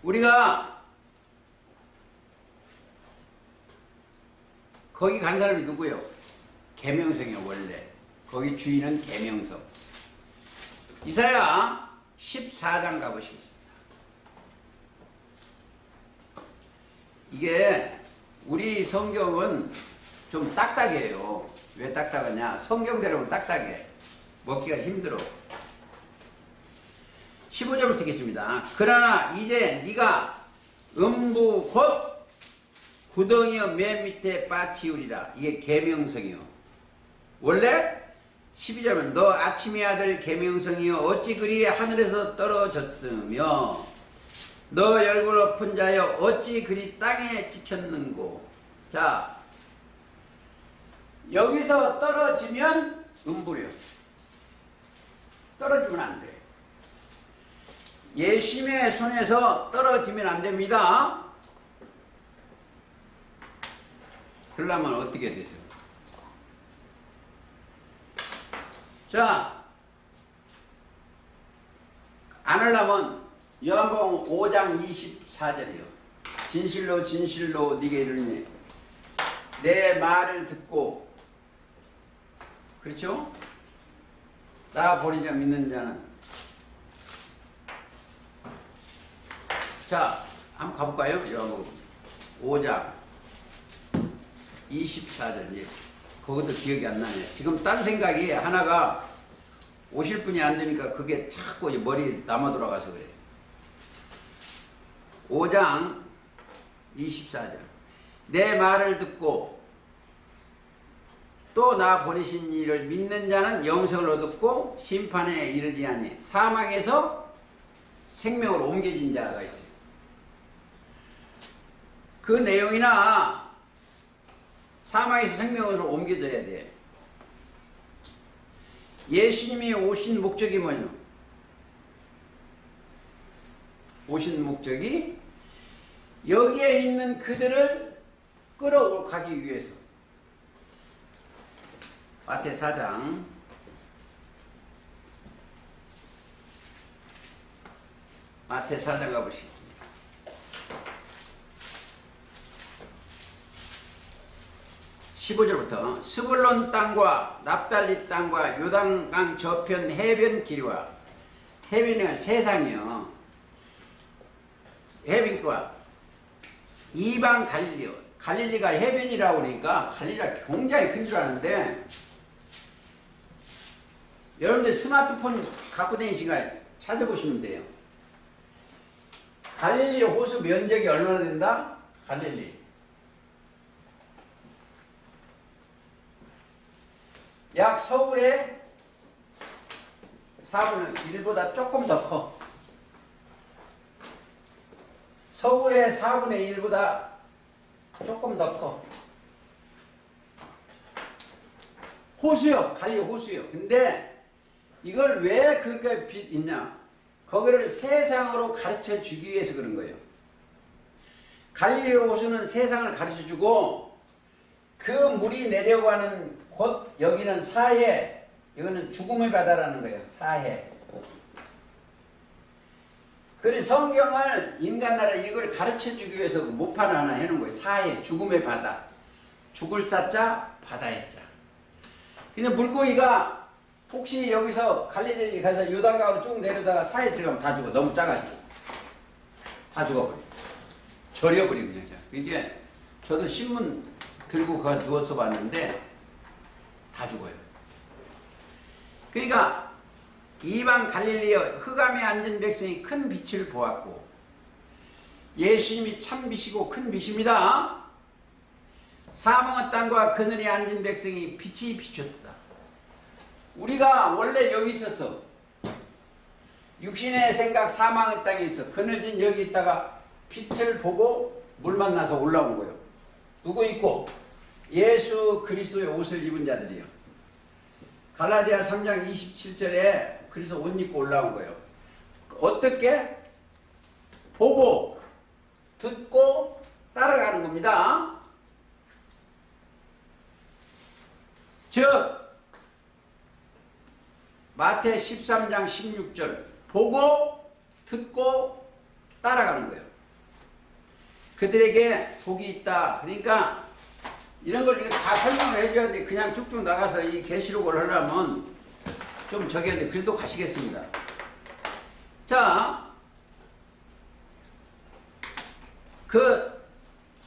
우리가 거기 간 사람이 누구요? 계명성이요. 원래 거기 주인은 계명성. 이사야 14장 가보시겠습니다. 이게 우리 성경은 좀 딱딱해요. 왜 딱딱하냐? 성경대로는 딱딱해. 먹기가 힘들어. 15절부터 읽겠습니다. 그러나 이제 네가 음부 곧 구덩이여 맨 밑에 빠치우리라. 이게 계명성이요. 원래 12절은 너 아침의 아들 계명성이여 어찌 그리 하늘에서 떨어졌으며 너 얼굴 높은 자여 어찌 그리 땅에 찍혔는고. 자, 여기서 떨어지면 음부려. 떨어지면 안 돼. 예수님의 손에서 떨어지면 안 됩니다. 그러려면 어떻게 되죠? 자, 안 하려면 요한복음 5장 24절이요. 진실로 진실로 네게 이르니 내 말을 듣고, 그렇죠? 나 보낸 자 믿는 자는. 자, 한번 가볼까요? 요한복음 5장 24절. 이제 그것도 기억이 안 나네. 지금 딴 생각이 하나가 오실 분이 안 되니까 그게 자꾸 머리 남아 돌아가서 그래. 5장 24절. 내 말을 듣고 또 나 보내신 이를 믿는 자는 영생을 얻었고 심판에 이르지 아니 사망에서 생명으로 옮겨진 자가 있어요. 그 내용이나 사망에서 생명으로 옮겨져야 돼. 예수님이 오신 목적이 뭐냐? 오신 목적이 여기에 있는 그들을 끌어가기 위해서. 마태 4장 4장 가보시겠습니다. 15절부터 스불론 땅과 납달리 땅과 요단강 저편 해변 길이와 해변은 세상이요. 해변과 이방 갈릴리요. 갈릴리가 해변이라고 그러니까 갈릴리가 굉장히 큰 줄 아는데, 여러분들 스마트폰 갖고 다니시니까 찾아보시면 돼요. 갈릴리 호수 면적이 얼마나 된다? 갈릴리 약 서울의 4분의 1보다 조금 더 커. 서울의 4분의 1보다 조금 더 커. 호수요. 갈릴리 호수요. 근데 이걸 왜 그렇게 빛 있냐? 거기를 세상으로 가르쳐 주기 위해서 그런 거예요. 갈릴리 호수는 세상을 가르쳐 주고 그 물이 내려가는 곳, 여기는 사해, 이거는 죽음의 바다라는 거예요. 사해. 그래서 성경을 인간나라 이걸 가르쳐 주기 위해서 모판을 하나 해놓은 거예요. 사해, 죽음의 바다. 죽을 사자, 바다의 자. 근데 물고기가 혹시 여기서 갈릴리 가서 요단강으로 쭉 내려다가 사해 들어가면 다 죽어. 너무 작아지고. 다 죽어버려. 절여버리고 그냥. 이게 저도 신문 들고 가 누워서 봤는데 다 죽어요. 그러니까 이방 갈릴리여 흑암에 앉은 백성이 큰 빛을 보았고, 예수님이 참 빛이고 큰 빛입니다. 사망의 땅과 그늘에 앉은 백성이 빛이 비쳤다. 우리가 원래 여기 있었어. 육신의 생각 사망의 땅에 있어. 그늘진 여기 있다가 빛을 보고 물 만나서 올라온 거예요. 누구 있고? 예수 그리스도의 옷을 입은 자들이요. 갈라디아 3장 27절에 그래서 옷 입고 올라온 거예요. 어떻게? 보고 듣고 따라가는 겁니다. 즉 마태 13장 16절 보고 듣고 따라가는 거예요. 그들에게 복이 있다. 그러니까 이런 걸 다 설명을 해줘야 되는데 그냥 쭉쭉 나가서 이 계시록을 하려면 좀 저기 하는데 그래도 가시겠습니다. 자,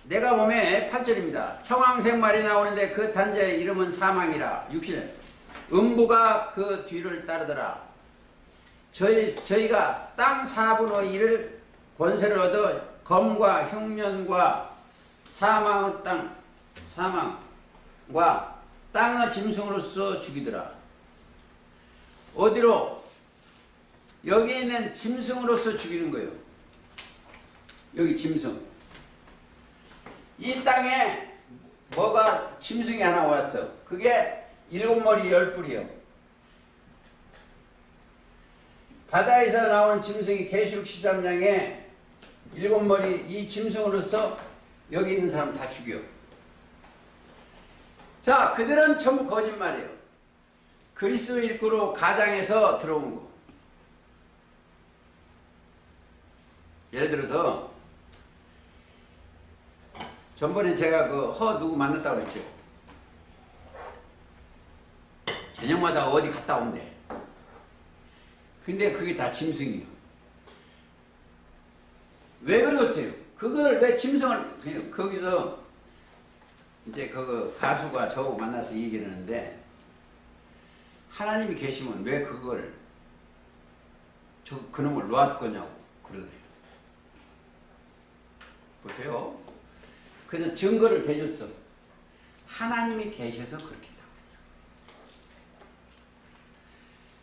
내가 몸에 8절입니다. 형왕생말이 나오는데 그 단자의 이름은 사망이라. 6절 음부가 그 뒤를 따르더라. 저희가 땅 4분의 1을 권세를 얻어 검과 흉년과 사망과 땅의 짐승으로서 죽이더라. 어디로? 여기 있는 짐승으로서 죽이는 거예요. 여기 짐승. 이 땅에 뭐가 짐승이 하나 왔어. 그게 7머리 10뿔이요. 바다에서 나오는 짐승이 계시록 13장에 7머리 이 짐승으로서 여기 있는 사람 다 죽여. 자, 그들은 전부 거짓말이에요. 그리스도 일구로 가장에서 들어온 거. 예를 들어서 전번에 제가 그 누구 만났다고 그랬죠. 저녁마다 어디 갔다 온대. 근데 그게 다 짐승이에요. 왜 그러겠어요? 그걸 왜 짐승을 거기서 이제 그 가수가 저하고 만나서 얘기를 하는데 하나님이 계시면 왜 그걸 그놈을 놓아둘 거냐고 그러네요. 보세요. 그래서 증거를 대줬어. 하나님이 계셔서 그렇게 나고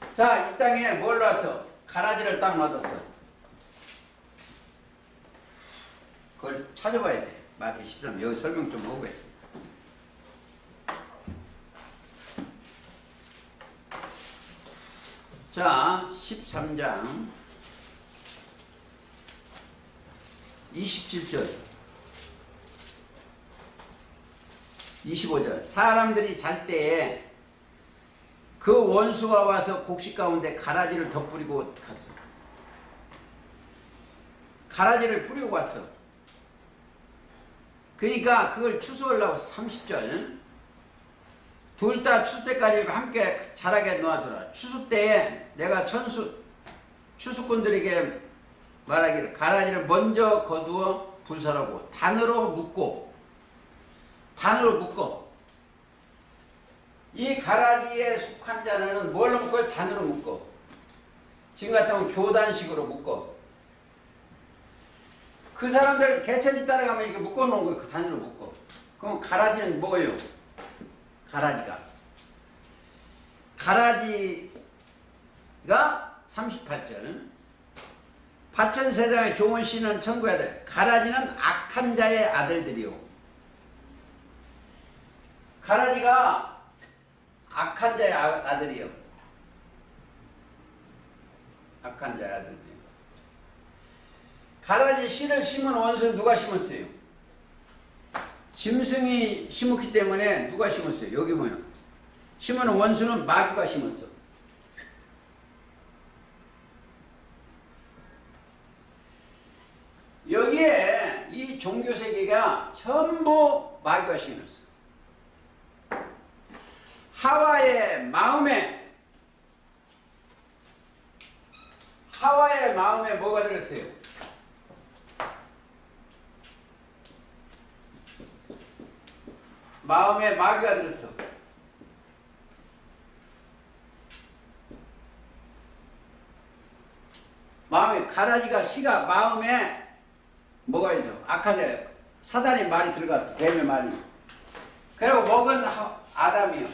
있어. 자, 이 땅에 뭘 놨어? 가라지를 딱 놔뒀어. 그걸 찾아봐야 돼. 마태 13. 여기 설명 좀 하고 있어. 자, 13장 27절 25절 사람들이 잘 때에 그 원수가 와서 곡식 가운데 가라지를 덧뿌리고 갔어. 가라지를 뿌리고 왔어. 그러니까 그걸 추수하려고 30절 둘 다 추수 때까지 함께 자라게 놓아두라. 추수 때에 내가 추수꾼들에게 말하기를 가라지를 먼저 거두어 불살하고 단으로 묶고 이 가라지에 속한 자는 뭘로 묶어요? 단으로 묶어. 지금 같으면 교단식으로 묶어. 그 사람들 개천지 따라가면 이렇게 묶어놓은 거예요. 그 단으로 묶어. 그럼 가라지는 뭐예요? 가라지가 38절 밭은 세상에 좋은 씨는 천국의 아들 가라지는 악한 자의 아들들이요. 가라지가 악한 자의 아들이요. 악한 자의 아들들이요. 가라지 씨를 심은 원수는 누가 심었어요? 짐승이 심었기 때문에 누가 심었어요? 여기 뭐요? 심은 원수는 마귀가 심었어. 여기에 이 종교세계가 전부 마귀가 심었어. 하와의 마음에 뭐가 들었어요? 마음에 마귀가 들었어. 마음에 가라지가 씨가 마음에 뭐가 있어? 악하자 사단의 말이 들어갔어. 뱀의 말이. 그리고 먹은 아담이요.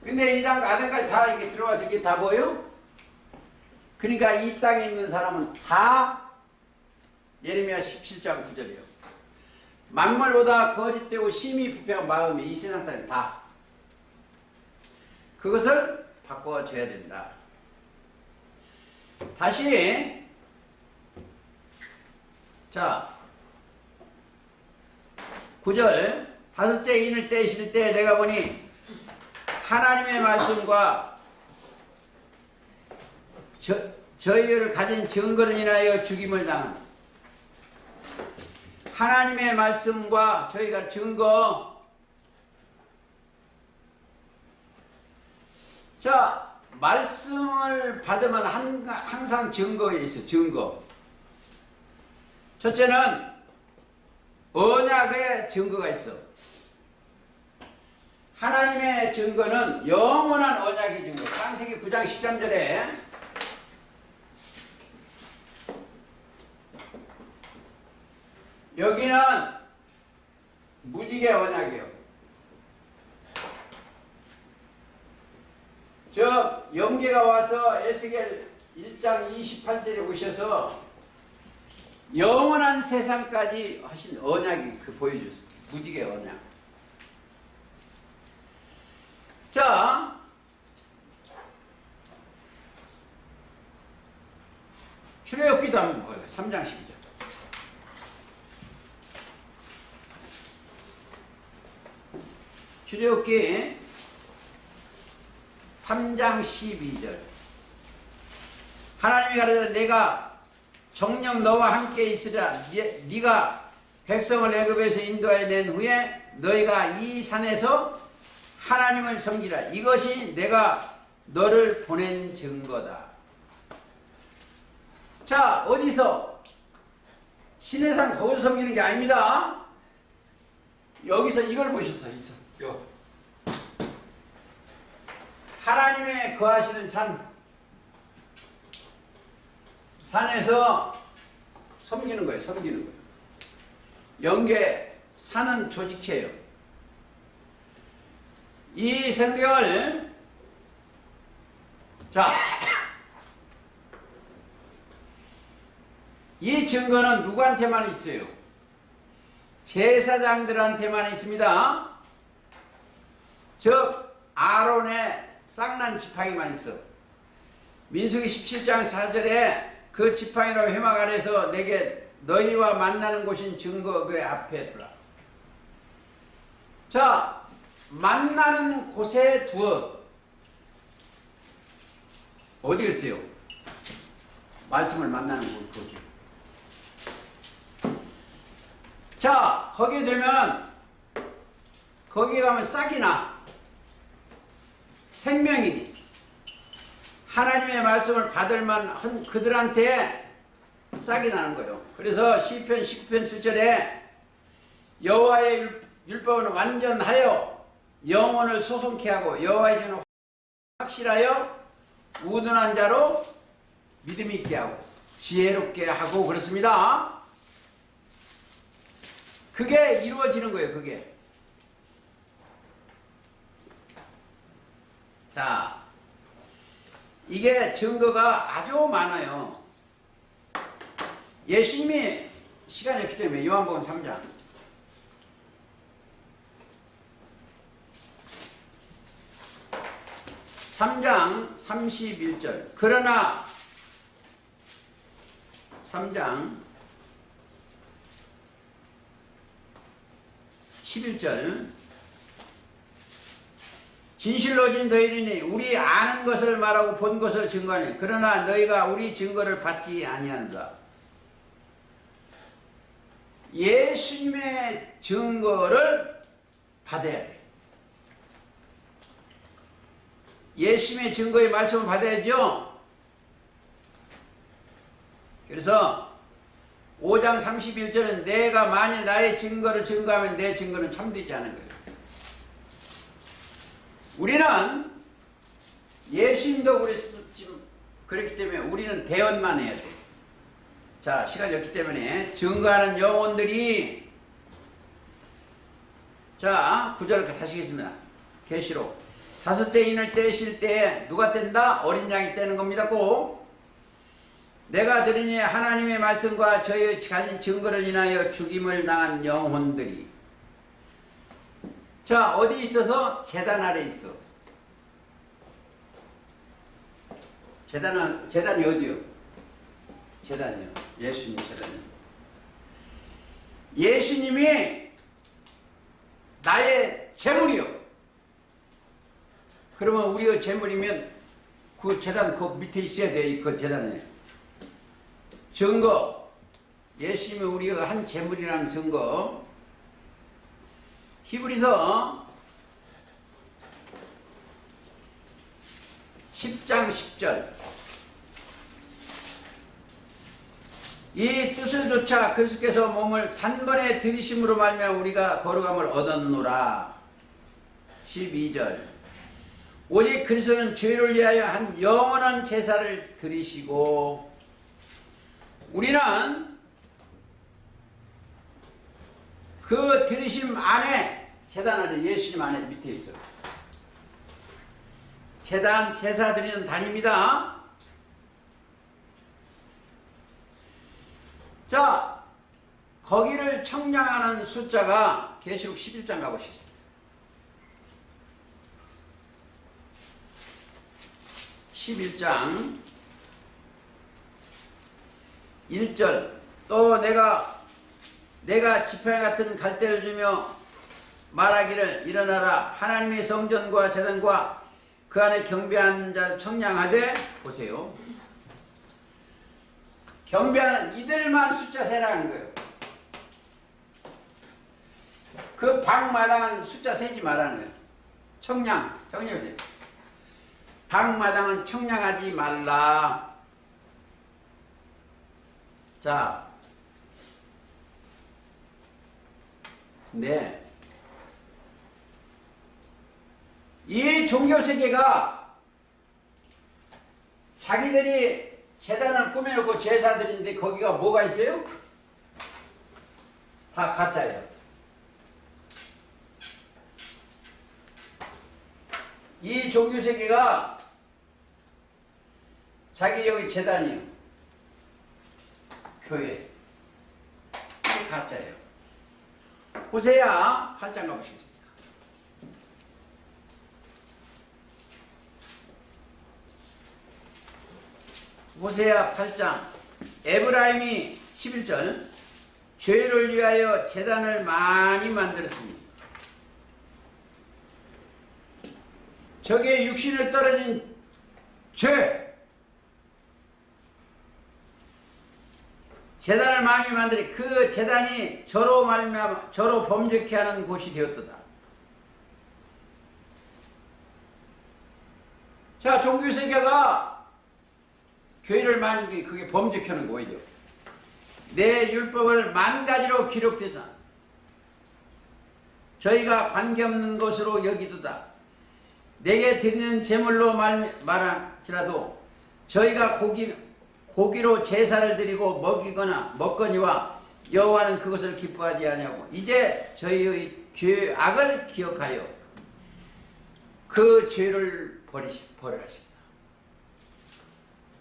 근데 이 땅 아담까지 다 이렇게 들어와서 이게 다 보여? 그러니까 이 땅에 있는 사람은 다 예레미야 17장 9절이에요. 만물보다 거짓되고 심히 부패한 마음이 이 세상 사람이 다 그것을 바꿔줘야 된다. 다시 자 9절 다섯째 인을 떼실 때 내가 보니 하나님의 말씀과 저희를 가진 증거를 인하여 죽임을 당한 하나님의 말씀과 저희가 증거. 자, 말씀을 받으면 항상 증거에 있어. 증거. 첫째는 언약의 증거가 있어. 하나님의 증거는 영원한 언약의 증거. 창세기 9장 13절에 여기는 무지개 언약이에요. 저 영계가 와서 에스겔 1장 28절에 오셔서 영원한 세상까지 하신 언약이 보여줬어요. 무지개 언약. 자, 출애굽기도 한번 보여요. 3장 12절. 출애굽기 3장 12절. 하나님이 가르쳐 내가 정녕 너와 함께 있으리라. 네가 백성을 애굽에서 인도하여 낸 후에 너희가 이 산에서 하나님을 섬기라. 이것이 내가 너를 보낸 증거다. 자, 어디서? 시내산 거울 섬기는 게 아닙니다. 여기서 이걸 보셨어. 요. 하나님의 거하시는 산에서 섬기는 거예요. 섬기는 거예요. 영계 산은 조직체예요. 이 성경을 자, 이 증거는 누구한테만 있어요? 제사장들한테만 있습니다. 즉 아론의 쌍난 지팡이만 있어. 민수기 17장 4절에 그 지팡이로 회막 아래서 내게 너희와 만나는 곳인 증거 그 앞에 두라. 자, 만나는 곳에 두어. 어디겠어요? 말씀을 만나는 곳. 자, 거기 되면 거기 가면 싹이 나. 생명이니 하나님의 말씀을 받을 만한 그들한테 싹이 나는 거예요. 그래서 시편 19편 7절에 여호와의 율법은 완전하여 영혼을 소송케 하고 여호와의 전은 확실하여 우둔한 자로 믿음 있게 하고 지혜롭게 하고 그렇습니다. 그게 이루어지는 거예요. 그게. 자, 이게 증거가 아주 많아요. 예수님이 시간이 없기 때문에 요한복음 3장. (3장) 31절. 그러나 3장 11절. 진실로 진 너희는 우리 아는 것을 말하고 본 것을 증거하니 그러나 너희가 우리 증거를 받지 아니한다. 예수님의 증거를 받아야 돼. 예수님의 증거의 말씀을 받아야죠. 그래서 5장 31절은 내가 만일 나의 증거를 증거하면 내 증거는 참되지 않은 거예요. 우리는 예수님도 그랬기 때문에 우리는 대언만 해야 돼. 자, 시간이 없기 때문에 증거하는 영혼들이 자, 9절 다시 하겠습니다. 계시록 5째 인을 떼실 때 누가 뗀다? 어린 양이 떼는 겁니다. 꼭 내가 들으니 하나님의 말씀과 저희 가진 증거를 인하여 죽임을 당한 영혼들이 자, 어디 있어서? 제단 아래 있어. 제단이 어디요? 제단이요. 예수님 제단이요. 예수님이 나의 재물이요. 그러면 우리의 재물이면 그 제단 그 밑에 있어야 돼. 그 제단에. 증거. 예수님이 우리의 한 재물이라는 증거. 히브리서 10장 10절. 이 뜻을 조차 그리스도께서 몸을 단번에 들이심으로 말미암아 우리가 거룩함을 얻었노라. 12절. 오직 그리스도는 죄를 위하여 한 영원한 제사를 드리시고 우리는 그 들으심 안에 제단 아래 예수님 안에 밑에 있어요. 제단 제사 드리는 단입니다. 자, 거기를 청량하는 숫자가 계시록 11장 가보시겠습니다. 11장 1절. 또 내가 지팡이 같은 갈대를 주며 말하기를 일어나라. 하나님의 성전과 제단과 그 안에 경배하는 자를 청량하되. 보세요. 경배하는 이들만 숫자 세라는 거예요. 그 방마당은 숫자 세지 말라는 거예요. 청량하세요. 방마당은 청량하지 말라. 자, 네. 이 종교세계가 자기들이 제단을 꾸며놓고 제사드리는데 거기가 뭐가 있어요? 다 가짜예요. 이 종교세계가 자기 여기 제단이에요. 교회. 이게 가짜예요. 호세아 8장 가보시겠습니다. 호세아 8장. 에브라임이 11절. 죄를 위하여 제단을 많이 만들었으니 저게 육신에 떨어진 죄. 제단을 많이 만들이 그 제단이 저로 말미암아 저로 범죄케 하는 곳이 되었도다. 자, 종교세계가 교회를 많이 그게 범죄케 하는 곳이죠. 내 율법을 만 가지로 기록되다. 저희가 관계없는 것으로 여기도다. 내게 드리는 제물로 말할지라도 저희가 고기로 제사를 드리고 먹거니와 여호와는 그것을 기뻐하지 아니하고 이제 저희의 죄악을 기억하여 그 죄를 버리라 하시다.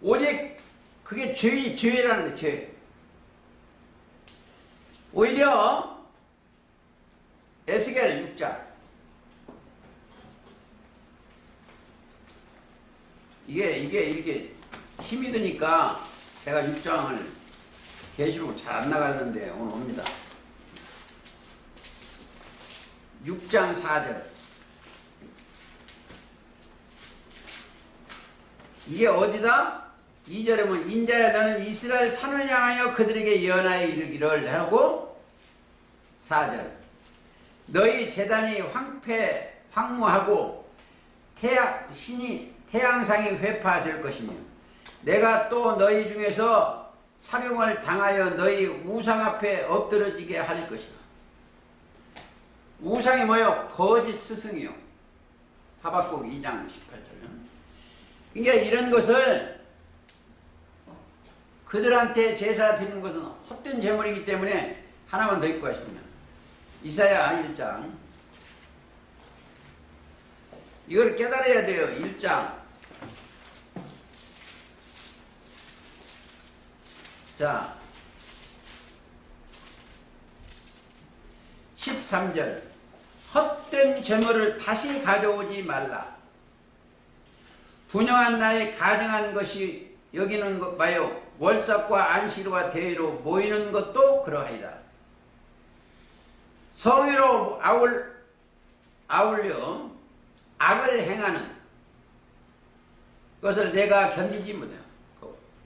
오직 그게 죄라는 거예요. 죄. 오히려 에스겔 6장 이게 이렇게 힘이 드니까 제가 6장을 계시록 잘 안 나가는데 오늘 옵니다. 6장 4절. 이게 어디다? 2절에 보면 인자야 너는 이스라엘 산을 향하여 그들에게 예언하여 이르기를 하고 4절. 너희 제단이 황무하고 태양상이 회파될 것이며 내가 또 너희 중에서 사경을 당하여 너희 우상 앞에 엎드러지게 할 것이다. 우상이 뭐요? 거짓 스승이요. 하박국 2장 18절. 그러니까 이런 것을 그들한테 제사 드리는 것은 헛된 제물이기 때문에 하나만 더 읽고 하시면 이사야 1장. 이걸 깨달아야 돼요. 1장. 자, 13절. 헛된 제물을 다시 가져오지 말라. 분영한 나의 가정한 것이 여기는 것 봐요. 월삭과 안식일과 대회로 모이는 것도 그러하이다. 성의로 아울려 악을 행하는 것을 내가 견디지 못해요.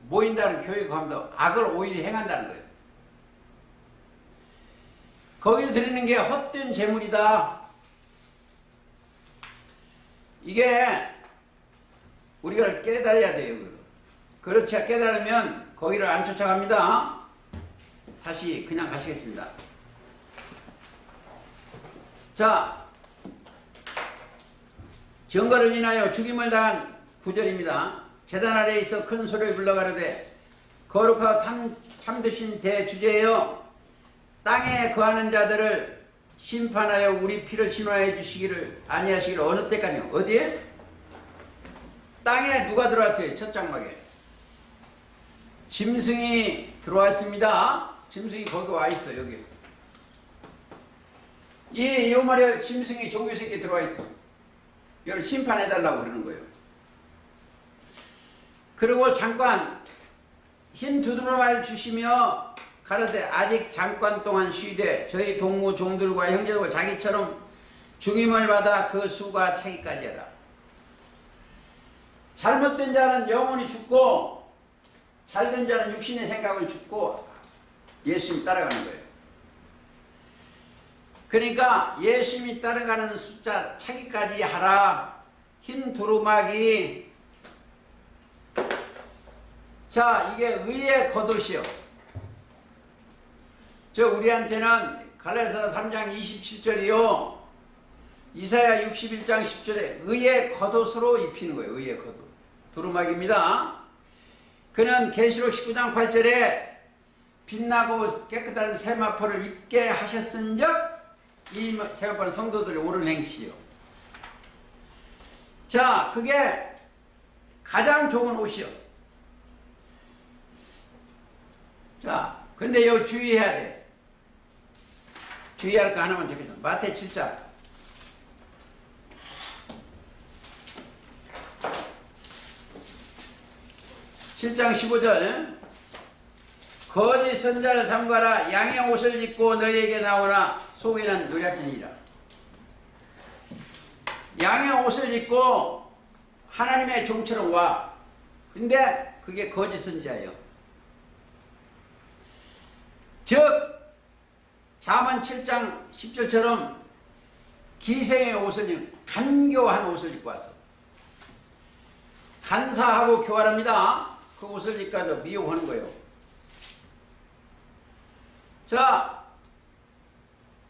모인다는 교회 가면 악을 오히려 행한다는 거예요. 거기서 드리는 게 헛된 제물이다. 이게 우리가 깨달아야 돼요. 그렇지 깨달으면 거기를 안 쫓아갑니다. 다시 그냥 가시겠습니다. 자, 증거를 인하여 죽임을 당한 9절입니다. 제단 아래에 있어 큰 소리를 불러가르되 거룩하고 참되신 대주제여 땅에 거하는 자들을 심판하여 우리 피를 신화해 주시기를 아니하시기를 어느 때까지요? 어디에? 땅에 누가 들어왔어요? 첫 장막에 짐승이 들어와 있습니다. 짐승이 거기 와 있어, 여기. 요 말에 짐승이 종교색이 들어와 있어. 이걸 심판해달라고 그러는 거예요. 그리고 잠깐 흰 두루마리를 주시며 가로되 아직 잠깐 동안 쉬되 저희 동무 종들과 형제들과 자기처럼 죽임을 받아 그 수가 차기까지 하라. 잘못된 자는 영원히 죽고 잘된 자는 육신의 생각을 죽고 예수님 따라가는 거예요. 그러니까 예수님이 따라가는 숫자 차기까지 하라. 흰 두루마기. 자, 이게 의의 겉옷이요. 우리한테는 갈라디아서 3장 27절이요. 이사야 61장 10절에 의의 겉옷으로 입히는 거예요. 의의 겉옷. 두루마기입니다. 그는 계시록 19장 8절에 빛나고 깨끗한 세마포를 입게 하셨은즉 이 세마포는 성도들의 옳은 행시요. 자, 그게 가장 좋은 옷이요. 자, 근데 여기 주의해야 돼. 주의할 거 하나만 적겠어. 마태 7장. 7장 15절. 거짓 선자를 삼가라. 양의 옷을 입고 너희에게 나오나 속에는 노략질이라. 양의 옷을 입고 하나님의 종처럼 와. 근데 그게 거짓 선자예요. 즉 잠언 7장 10절처럼 기생의 옷을 간교한 옷을 입고 왔어. 간사하고 교활합니다. 그 옷을 입고 와서 미용하는 거예요. 자,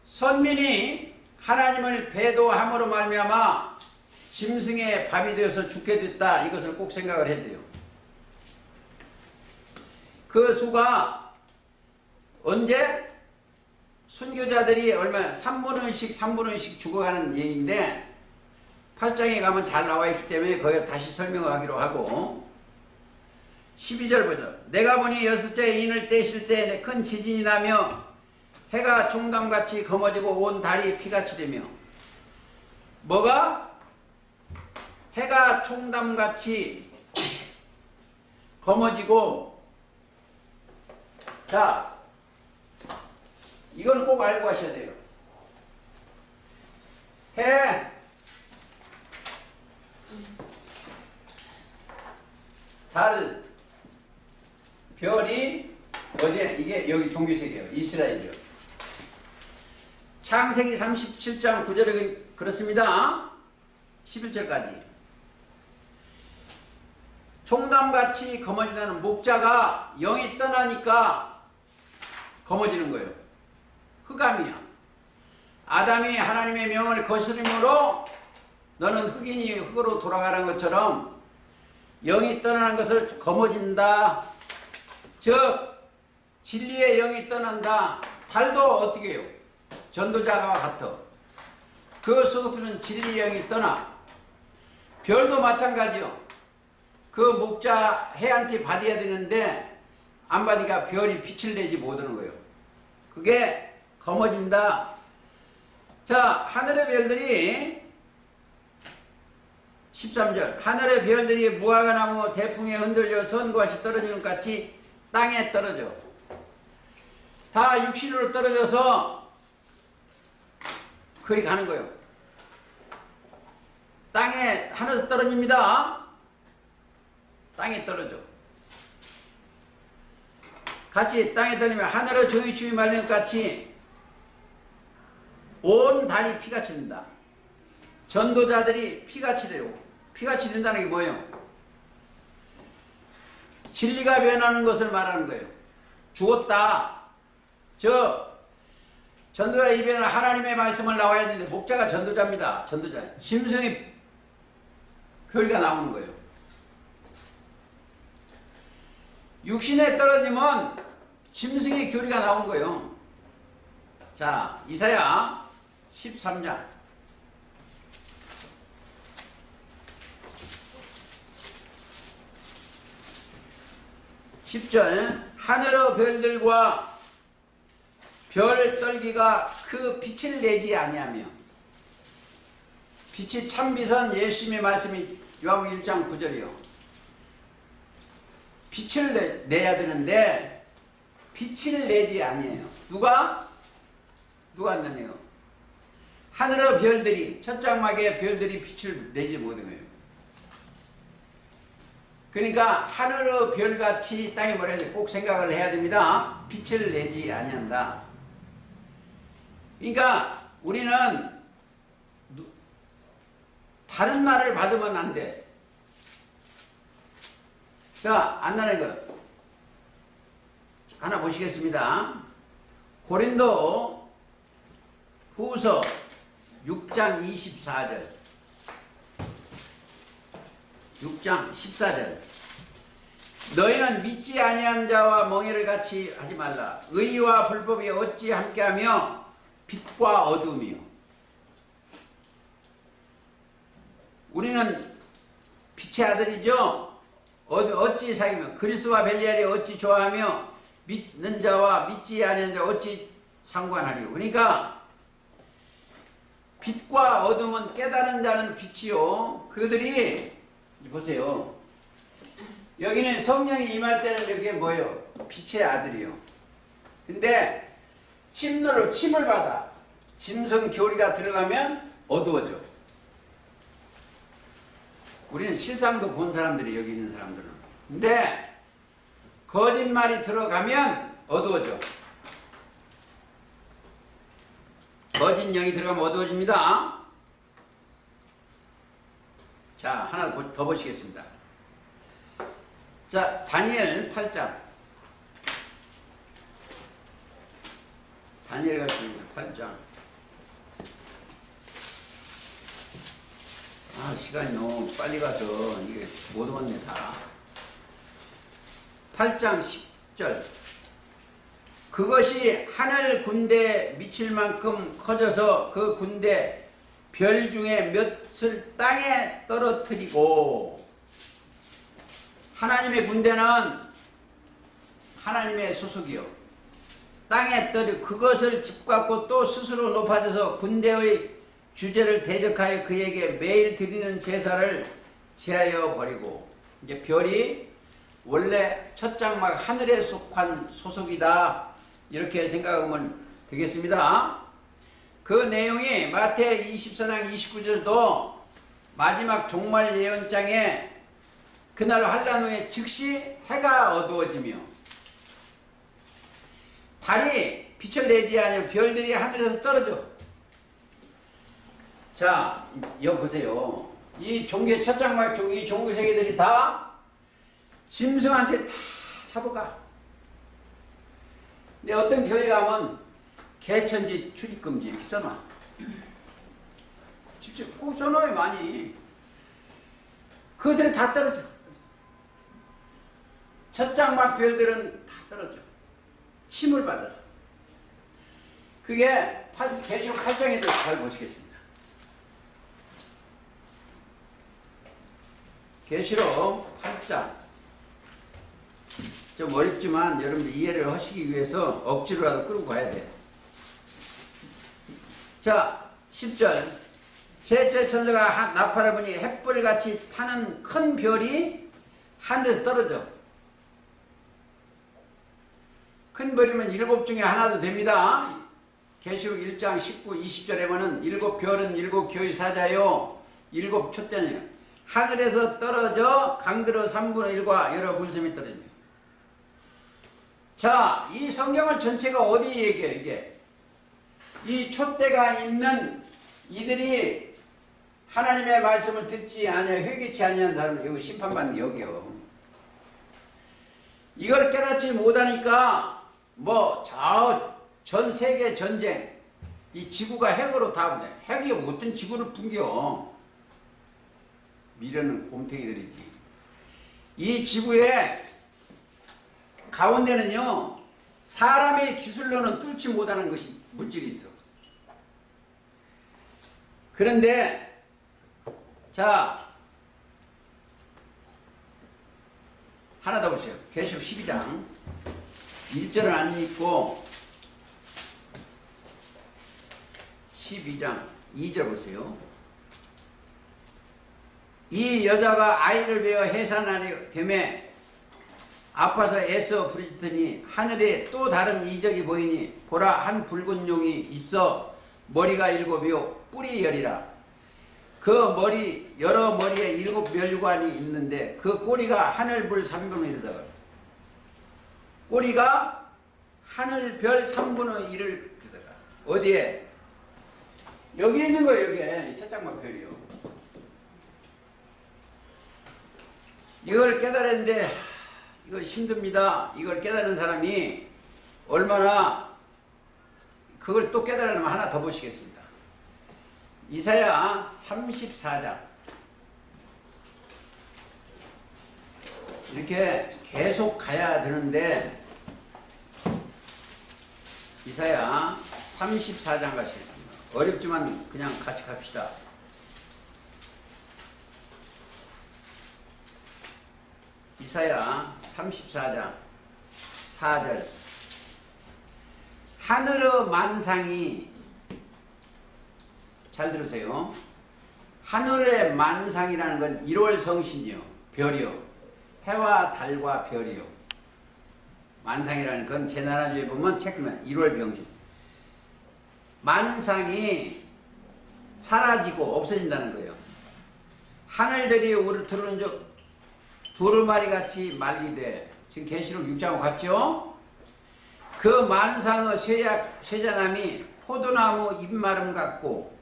선민이 하나님을 배도함으로 말미암아 짐승의 밥이 되어서 죽게 됐다. 이것을 꼭 생각을 해야 돼요. 그 수가 언제? 순교자들이 얼마 3분의1씩 죽어가는 얘기인데 8장에 가면 잘 나와 있기 때문에 거기 다시 설명하기로 하고 12절 보죠. 내가 보니 여섯째 인을 떼실 때 큰 지진이 나며 해가 총담같이 검어지고 온 달이 피같이 되며 뭐가? 해가 총담같이 검어지고 자 이건 꼭 알고 하셔야 돼요. 해, 달, 별이 어디에? 이게 여기 종교색이에요. 이스라엘이요. 창세기 37장 9절에 그렇습니다. 11절까지. 총담같이 검어진다는 목자가 영이 떠나니까 검어지는 거예요. 흑암이야. 아담이 하나님의 명을 거스림으로 너는 흑인이 흑으로 돌아가는 것처럼 영이 떠나는 것을 검어진다. 즉 진리의 영이 떠난다. 달도 어떻게 해요? 전도자와 같아. 그 속으로는 진리의 영이 떠나. 별도 마찬가지요. 그 목자 해한테 받아야 되는데 안 받으니까 별이 빛을 내지 못하는 거예요. 그게 검어진다. 자, 하늘의 별들이 13절 하늘의 별들이 무화과 나무 대풍에 흔들려 선과시 떨어지는 것 같이 땅에 떨어져. 다 육신으로 떨어져서 그리 가는 거예요. 땅에 하늘에서 떨어집니다. 땅에 떨어져. 같이 땅에 떨어지면 하늘의 종이 주위 말린 것 같이 온 달이 피같이 된다. 전도자들이 피같이 돼요. 피같이 된다는 게 뭐예요? 진리가 변하는 것을 말하는 거예요. 죽었다. 전도자 입에는 하나님의 말씀을 나와야 되는데 목자가 전도자입니다. 전도자. 짐승의 교리가 나오는 거예요. 육신에 떨어지면 짐승의 교리가 나오는 거예요. 자, 이사야 13장 10절 하늘의 별들과 별 떨기가 그 빛을 내지 아니하며, 빛이 참빛은 예수님의 말씀이 요한복음 1장 9절이요. 빛을 내야 되는데 빛을 내지 아니에요. 누가 안 내네요? 하늘의 별들이, 첫 장막의 별들이 빛을 내지 못한 거예요. 그러니까 하늘의 별같이 땅에 뭐라 해야 돼? 꼭 생각을 해야 됩니다. 빛을 내지 아니한다. 그러니까 우리는 다른 말을 받으면 안 돼. 자, 안나는 거 하나 보시겠습니다. 고린도 후서 6장 24절, 6장 14절. 너희는 믿지 아니한 자와 멍에를 같이 하지 말라. 의와 불법이 어찌 함께하며 빛과 어둠이요. 우리는 빛의 아들이죠. 어찌 사귀며 그리스도와 벨리알이 어찌 좋아하며 믿는 자와 믿지 아니한 자 어찌 상관하리요. 그러니까 빛과 어둠은 깨달은 자는 빛이요. 그들이 보세요. 여기는 성령이 임할 때는 여기에 뭐예요? 빛의 아들이요. 근데 침을 받아 짐승 교리가 들어가면 어두워져. 우리는 실상도 본 사람들이 여기 있는 사람들은. 근데 거짓말이 들어가면 어두워져. 거짓 영이 들어가면 어두워집니다. 자, 하나 더 보시겠습니다. 자, 다니엘 8장. 다니엘 같은 8장. 아, 시간이 너무 빨리 가서 이게 못 왔네 다. 8장 10절. 그것이 하늘 군대에 미칠 만큼 커져서 그 군대 별 중에 몇을 땅에 떨어뜨리고. 하나님의 군대는 하나님의 소속이요. 땅에 떨어 그것을 집갖고 또 스스로 높아져서 군대의 주제를 대적하여 그에게 매일 드리는 제사를 제하여 버리고. 이제 별이 원래 첫 장막 하늘에 속한 소속이다. 이렇게 생각하면 되겠습니다. 그 내용이 마태 24장 29절도 마지막 종말 예언장에 그날 환란 후에 즉시 해가 어두워지며 달이 빛을 내지 아니하며 별들이 하늘에서 떨어져. 자, 여기 보세요. 이 종교 첫 장막 중 이 종교 세계들이 다 짐승한테 다 잡아가. 근데 어떤 교회 가면 개천지 출입금지 써놔. 직접 꼭 써놔요 많이. 그들이 다 떨어져. 첫 장막 별들은 다 떨어져. 침을 받아서. 그게 계시록 8장에도 잘 보시겠습니다. 계시록 8장. 좀 어렵지만 여러분들 이해를 하시기 위해서 억지로라도 끌고 가야 돼요. 자, 10절. 셋째 천사가 나팔을 부니 햇불같이 타는 큰 별이 하늘에서 떨어져. 큰 별이면 7 중에 하나도 됩니다. 계시록 1장 19, 20절에 보면 7 별은 7 교회 사자요 7 촛대네요. 하늘에서 떨어져 강들어 3분의 1과 여러 물샘이 떨어집니다. 자, 이 성경을 전체가 어디 얘기해요, 이게? 이 촛대가 있는 이들이 하나님의 말씀을 듣지 아니하 회개치 아니한 사람은 여기 심판받는 여기요. 이걸 깨닫지 못하니까 전 세계 전쟁, 이 지구가 핵으로 다 분해. 핵이 어떤 지구를 붕겨? 미래는 곰탱이들이지. 이 지구의 가운데는요, 사람의 기술로는 뚫지 못하는 것이 물질이 있어. 그런데, 자, 하나 더 보세요. 계시록 12장. 1절은 안 읽고 12장 2절 보세요. 이 여자가 아이를 베어 해산하려 되매 아파서 애써 부르짖더니 하늘에 또 다른 이적이 보이니 보라 한 붉은 용이 있어 머리가 7이요 뿔이 10이라. 그 머리 여러 머리에 7 멸관이 있는데 그 꼬리가 하늘별 3분의 1이다. 꼬리가 하늘별 3분의 1을 어디에? 여기 있는 거예요. 여기에 첫 장만 별이요. 이걸 깨달았는데 이거 힘듭니다. 이걸 깨달은 사람이 얼마나 그걸 또 깨달으면 하나 더 보시겠습니다. 이사야 34장 이렇게 계속 가야 되는데 이사야 34장 가시겠습니다. 어렵지만 그냥 같이 갑시다. 이사야 34장 4절 하늘의 만상이 잘 들으세요. 하늘의 만상이라는 건 1월 성신이요. 별이요. 해와 달과 별이요. 만상이라는 건 제 나라주에 보면 책만 1월 병신. 만상이 사라지고 없어진다는 거예요. 하늘들이 우리 들어오는 적 두루마리 같이 말리되 지금 계시록 6장하고 같죠? 그 만상의 쇠자남이 포도나무 잎마름 같고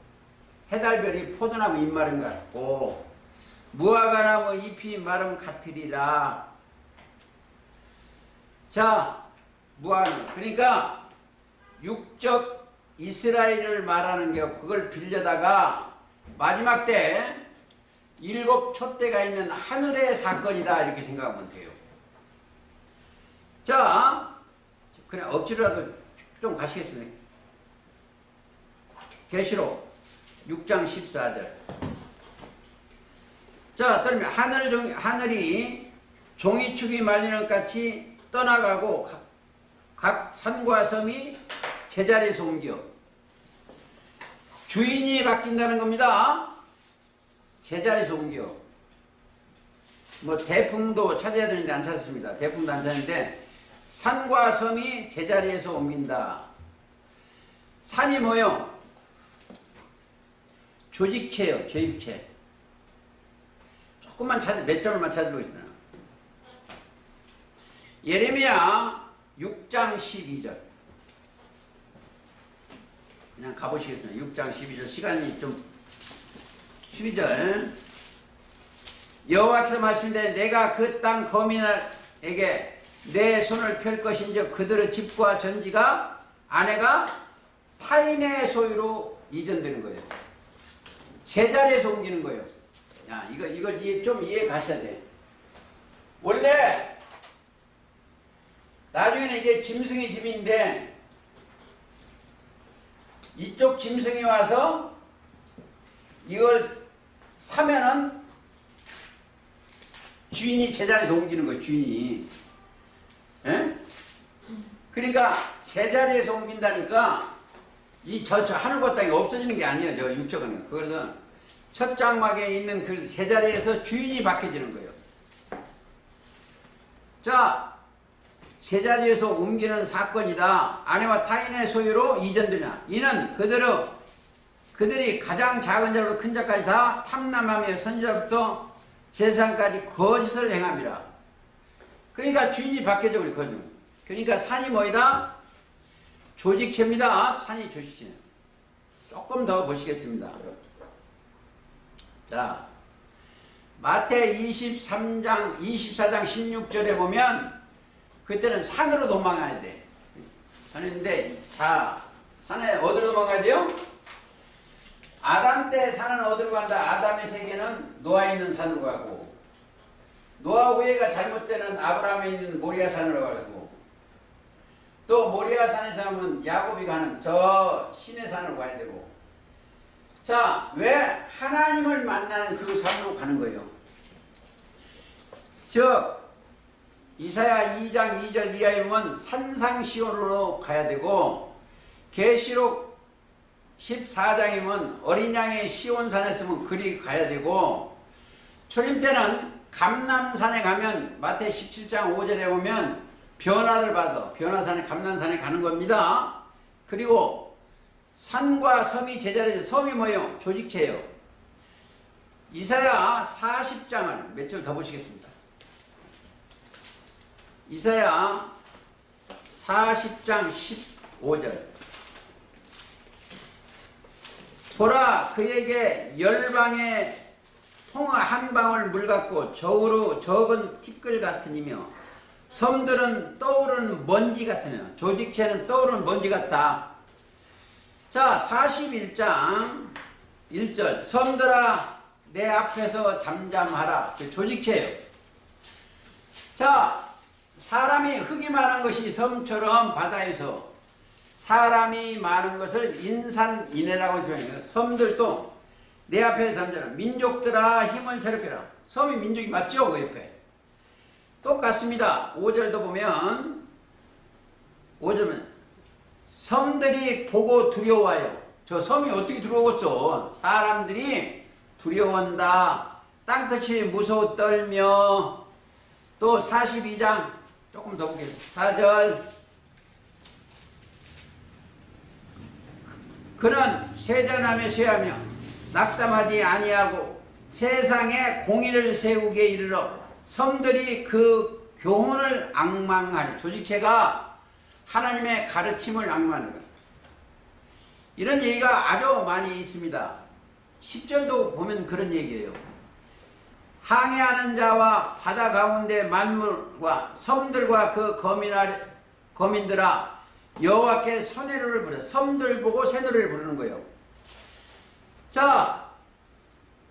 해달별이 포도나무 잎마름 같고 무화과나무 잎이 마름 같으리라. 자, 무화과 그러니까 육적 이스라엘을 말하는 게 그걸 빌려다가 마지막 때 7 촛대가 있는 하늘의 사건이다 이렇게 생각하면 돼요. 자, 그냥 억지로라도 좀 가시겠습니다. 계시록 6장 14절. 자, 그러면 하늘이 종이축이 말리는 것 같이 떠나가고 각 산과 섬이 제자리에서 옮겨 주인이 바뀐다는 겁니다. 제자리에서 옮겨. 뭐 대풍도 찾아야 되는데 안 찾았습니다. 대풍도 안 찾는데 산과 섬이 제자리에서 옮긴다. 산이 뭐요? 조직체요. 조직체. 조금만 몇 점을만 찾아보겠습니다. 예레미야 6장 12절. 그냥 가보시겠습니다. 6장 12절. 시간이 좀 12절. 여호와께서 말씀인데 내가 그 땅 거민에게 내 손을 펼 것인즉 그들의 집과 전지가 아내가 타인의 소유로 이전되는 거예요. 제자리에서 옮기는 거예요. 야, 이걸 좀 이해 가셔야 돼. 원래 나중에는 이게 짐승의 집인데 이쪽 짐승이 와서 이걸 사면은 주인이 제자리에서 옮기는 거예요. 주인이. 에? 그러니까 제자리에서 옮긴다니까 저 하늘과 땅이 없어지는 게 아니에요. 저 육적은. 그래서 첫 장막에 있는 그 제자리에서 주인이 바뀌어지는 거예요. 자, 제자리에서 옮기는 사건이다. 아내와 타인의 소유로 이전되냐. 이는 그들이 가장 작은 자로 큰 자까지 다 탐남하며 선지자부터 제사장까지 거짓을 행함이라. 그러니까 주인이 바뀌어져 우리 거짓. 그러니까 산이 뭐이다? 조직체입니다. 산이 조직체. 조금 더 보시겠습니다. 자, 마태 24장 16절에 보면 그때는 산으로 도망가야 돼. 산인데, 자, 산에 어디로 도망가죠? 아담 때 산은 어디로 간다? 아담의 세계는 노아 있는 산으로 가고, 노아 후예가 잘못되는 아브라함에 있는 모리아 산으로 가고, 또 모리아 산에서 하면 야곱이 가는 저 신의 산으로 가야 되고. 자, 왜 하나님을 만나는 그 산으로 가는 거예요? 즉 이사야 2장 2절 이하에 보면 산상시온으로 가야 되고, 계시록 14장이면 어린 양의 시온산에 있으면 그리 가야 되고, 초림 때는 감람산에 가면 마태 17장 5절에 보면 변화를 받아 변화산에 감람산에 가는 겁니다. 그리고 산과 섬이 제자리에, 섬이 뭐예요? 조직체예요. 이사야 40장을 몇 절 더 보시겠습니다. 이사야 40장 15절. 보라, 그에게 열방의 통화 한 방울 물 같고 저우로 적은 티끌 같으니며 섬들은 떠오르는 먼지 같으며 조직체는 떠오르는 먼지 같다. 자, 41장 1절. 섬들아 내 앞에서 잠잠하라. 조직체예요. 자, 사람이 흙이 많은 것이 섬처럼 바다에서 사람이 많은 것을 인산인해라고 정해요. 섬들도 내 앞에 잠자라. 민족들아 힘을 새롭게라. 섬이 민족이 맞죠? 그 옆에. 똑같습니다. 5절도 보면 5절은 섬들이 보고 두려워요. 저 섬이 어떻게 두려웠어? 사람들이 두려워한다. 땅끝이 무서워 떨며. 또 42장 조금 더 보겠습니다. 4절. 그는 쇠잔하며 쇠하며 낙담하지 아니하고 세상에 공의를 세우게 이르러 섬들이 그 교훈을 앙망하니. 조직체가 하나님의 가르침을 앙망하는 것. 이런 얘기가 아주 많이 있습니다. 10절도 보면 그런 얘기예요. 항해하는 자와 바다 가운데 만물과 섬들과 그 거민들아 여호와께 선노래를 부르. 섬들 보고 새노래를 부르는 거예요. 자,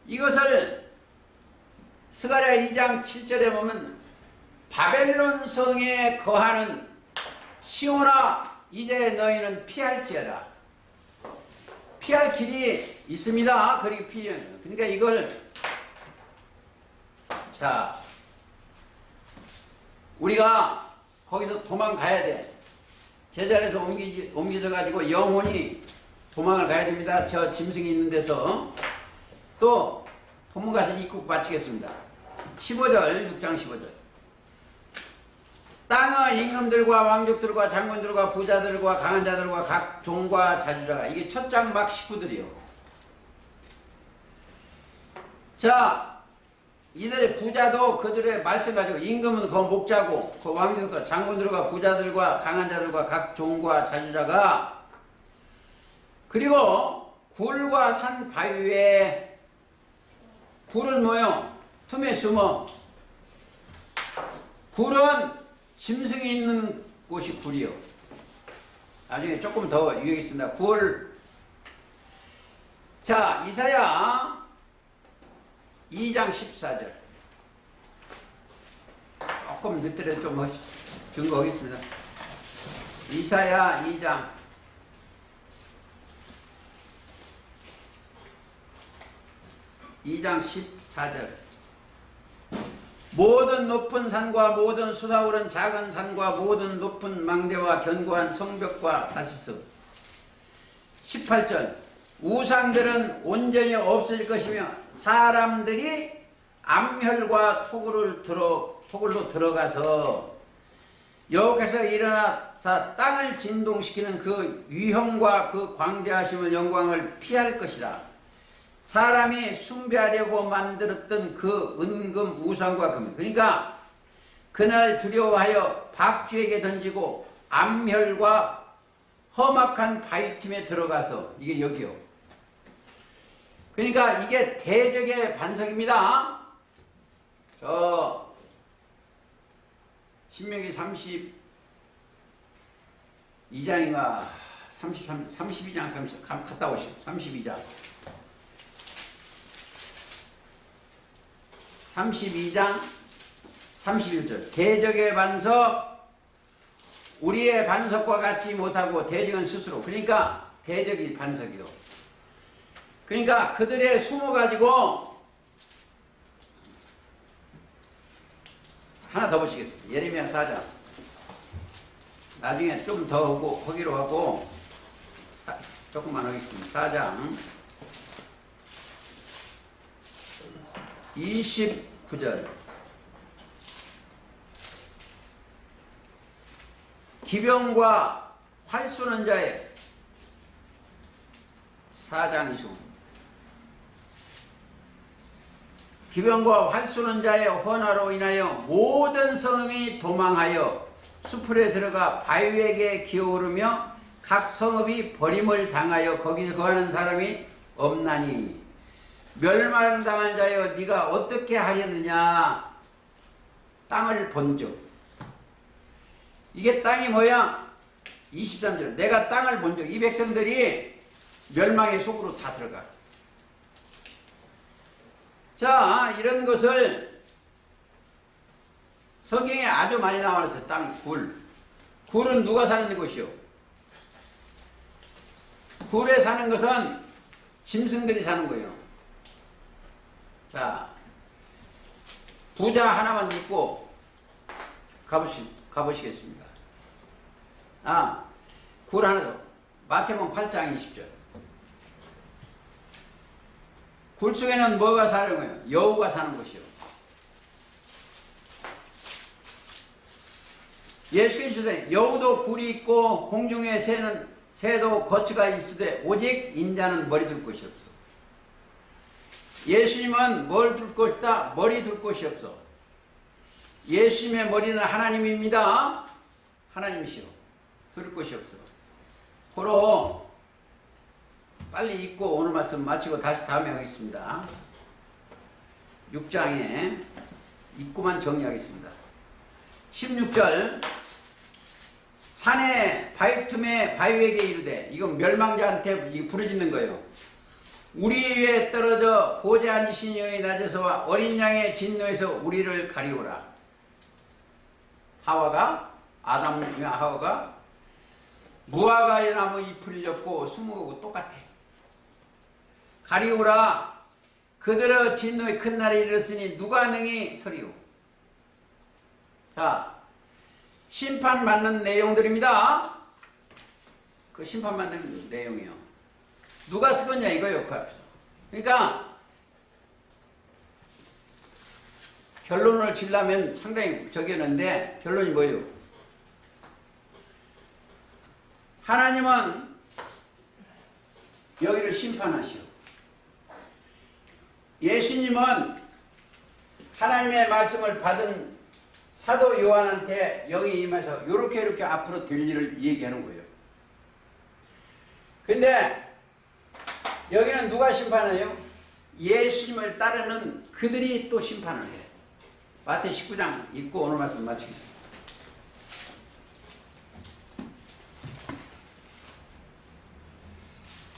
이것을 스가랴 2장 7절에 보면 바벨론 성에 거하는 시온아 이제 너희는 피할지어라. 피할 길이 있습니다. 그러니까 이걸 자, 우리가 거기서 도망가야 돼. 제자리에서 옮겨져 가지고 영혼이 도망을 가야 됩니다. 저 짐승이 있는 데서. 또 본문가서 입국 마치겠습니다. 15절, 6장 15절. 땅의 임금들과 왕족들과 장군들과 부자들과 강한 자들과 각 종과 자주자가. 이게 첫 장 막 식구들이요. 자, 이들의 부자도 그들의 말씀 가지고, 임금은 그 목자고 그 왕족들과 장군들과 부자들과 강한 자들과 각 종과 자주자가. 그리고 굴과 산 바위에. 굴은 뭐요? 틈에 숨어. 굴은 짐승이 있는 곳이 굴이요. 나중에 조금 더 유익이 있습니다. 굴. 자, 이사야 2장 14절. 조금 늦더라도 좀 증거하겠습니다. 이사야 2장 14절. 모든 높은 산과 모든 솟아오른 작은 산과 모든 높은 망대와 견고한 성벽과 다시스. 18절. 우상들은 온전히 없어질 것이며 사람들이 암혈과 토굴로 들어가서 여호와께서 일어나사 땅을 진동시키는 그 위엄과 그 광대하심의 영광을 피할 것이라. 사람이 숭배하려고 만들었던 그 은금 우상과 금. 그러니까 그날 두려워하여 박쥐에게 던지고 암혈과 험악한 바위틈에 들어가서. 이게 여기요. 그러니까 이게 대적의 반석입니다. 저 신명기 32장인가 32장 갔다 오시오. 32장 31절. 대적의 반석, 우리의 반석과 같지 못하고 대적은 스스로. 그러니까 대적이 반석이요. 그러니까 그들의 숨어가지고 하나 더 보시겠습니다. 예레미야 4장. 나중에 좀 더 하고 하기로 하고 조금만 하겠습니다. 4장 29절. 기병과 활 쏘는 자의 4장 25. 기병과 활 쏘는 자의 헌화로 인하여 모든 성읍이 도망하여 수풀에 들어가 바위에게 기어오르며 각 성읍이 버림을 당하여 거기서 거하는 사람이 없나니 멸망당한 자여 네가 어떻게 하려느냐. 땅을 본즉. 이게 땅이 뭐야? 23절. 내가 땅을 본즉 이 백성들이 멸망의 속으로 다 들어가. 자, 이런 것을 성경에 아주 많이 나와서 땅, 굴. 굴은 누가 사는 곳이요? 굴에 사는 것은 짐승들이 사는 거예요. 자, 부자 하나만 믿고 가보시겠습니다. 굴 하나 더. 마태복음 8장 20절. 굴 속에는 뭐가 사는 거예요? 여우가 사는 곳이요. 예수께서 여우도 굴이 있고 공중의 새도 거처가 있으되 오직 인자는 머리 둘 곳이 없어. 예수님은 뭘 둘 것이다? 머리 둘 곳이 없어. 예수님의 머리는 하나님입니다. 하나님이시오. 둘 곳이 없어. 고로 빨리 읽고 오늘 말씀 마치고 다시 다음에 하겠습니다. 6장에 읽고만 정리하겠습니다. 16절. 산에 바위 틈에 바위에게 이르되, 이건 멸망자한테 부르짖는 거예요. 우리 위에 떨어져 보좌 앉으신 영이 낮에서와 어린 양의 진노에서 우리를 가리우라. 아담과 하와가 무화과의 나무 잎을 엮고 수목하고 똑같아. 가리우라. 그들의 진노의 큰 날이 이르렀으니 누가 능히 서리오. 자, 심판받는 내용들입니다. 그 심판받는 내용이요. 누가 쓰겠냐 이거요. 그러니까 결론을 지려면 상당히 적였는데 결론이 뭐예요? 하나님은 여기를 심판하시오. 예수님은 하나님의 말씀을 받은 사도 요한한테 여기 임해서 이렇게 앞으로 될 일을 얘기하는 거예요. 근데 여기는 누가 심판해요? 예수님을 따르는 그들이 또 심판을 해. 마태 19장 읽고 오늘 말씀 마치겠습니다.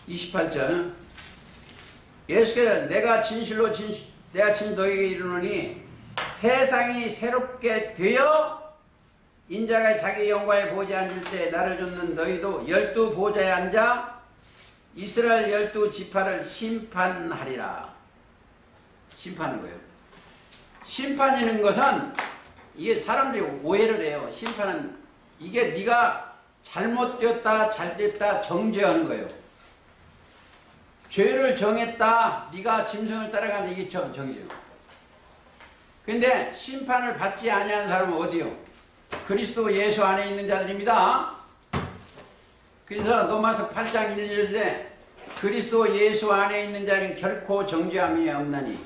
28절. 예수께서 내가 진실로 너에게 이르노니 세상이 새롭게 되어 인자가 자기 영광에 보좌에 앉을 때 나를 쫓는 너희도 12 보좌에 앉아 이스라엘 12지파를 심판하리라. 심판하는 거예요. 심판이라는 것은 이게 사람들이 오해를 해요. 심판은 이게 네가 잘못되었다 잘됐다 정죄하는 거예요. 죄를 정했다 네가 짐승을 따라가는 이게 정죄예요. 근데 심판을 받지 아니하는 사람은 어디요? 그리스도 예수 안에 있는 자들입니다. 그래서 로마서 8장 1절에 그리스도 예수 안에 있는 자는 결코 정죄함이 없나니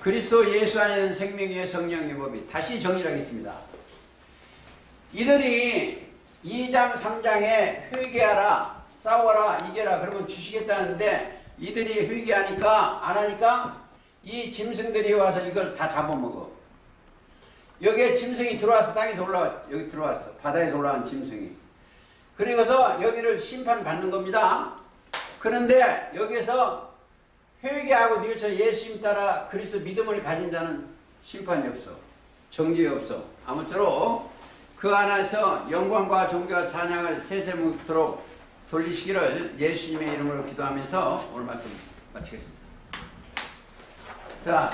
그리스도 예수 안에는 생명의 성령의 법이. 다시 정리를 하겠습니다. 이들이 2장 3장에 회개하라 싸워라 이겨라 그러면 주시겠다는데 이들이 회개하니까 안 하니까 이 짐승들이 와서 이걸 다 잡아먹어. 여기에 짐승이 들어와서 땅에서 올라와 여기 들어왔어. 바다에서 올라온 짐승이. 그리고서 여기를 심판받는 겁니다. 그런데 여기서 회개하고 뉘우쳐 예수님 따라 그리스도 믿음을 가진 자는 심판이 없어. 정죄 없어. 아무쪼록 그 안에서 영광과 존귀와 찬양을 세세무토록 돌리시기를 예수님의 이름으로 기도하면서 오늘 말씀 마치겠습니다. 자.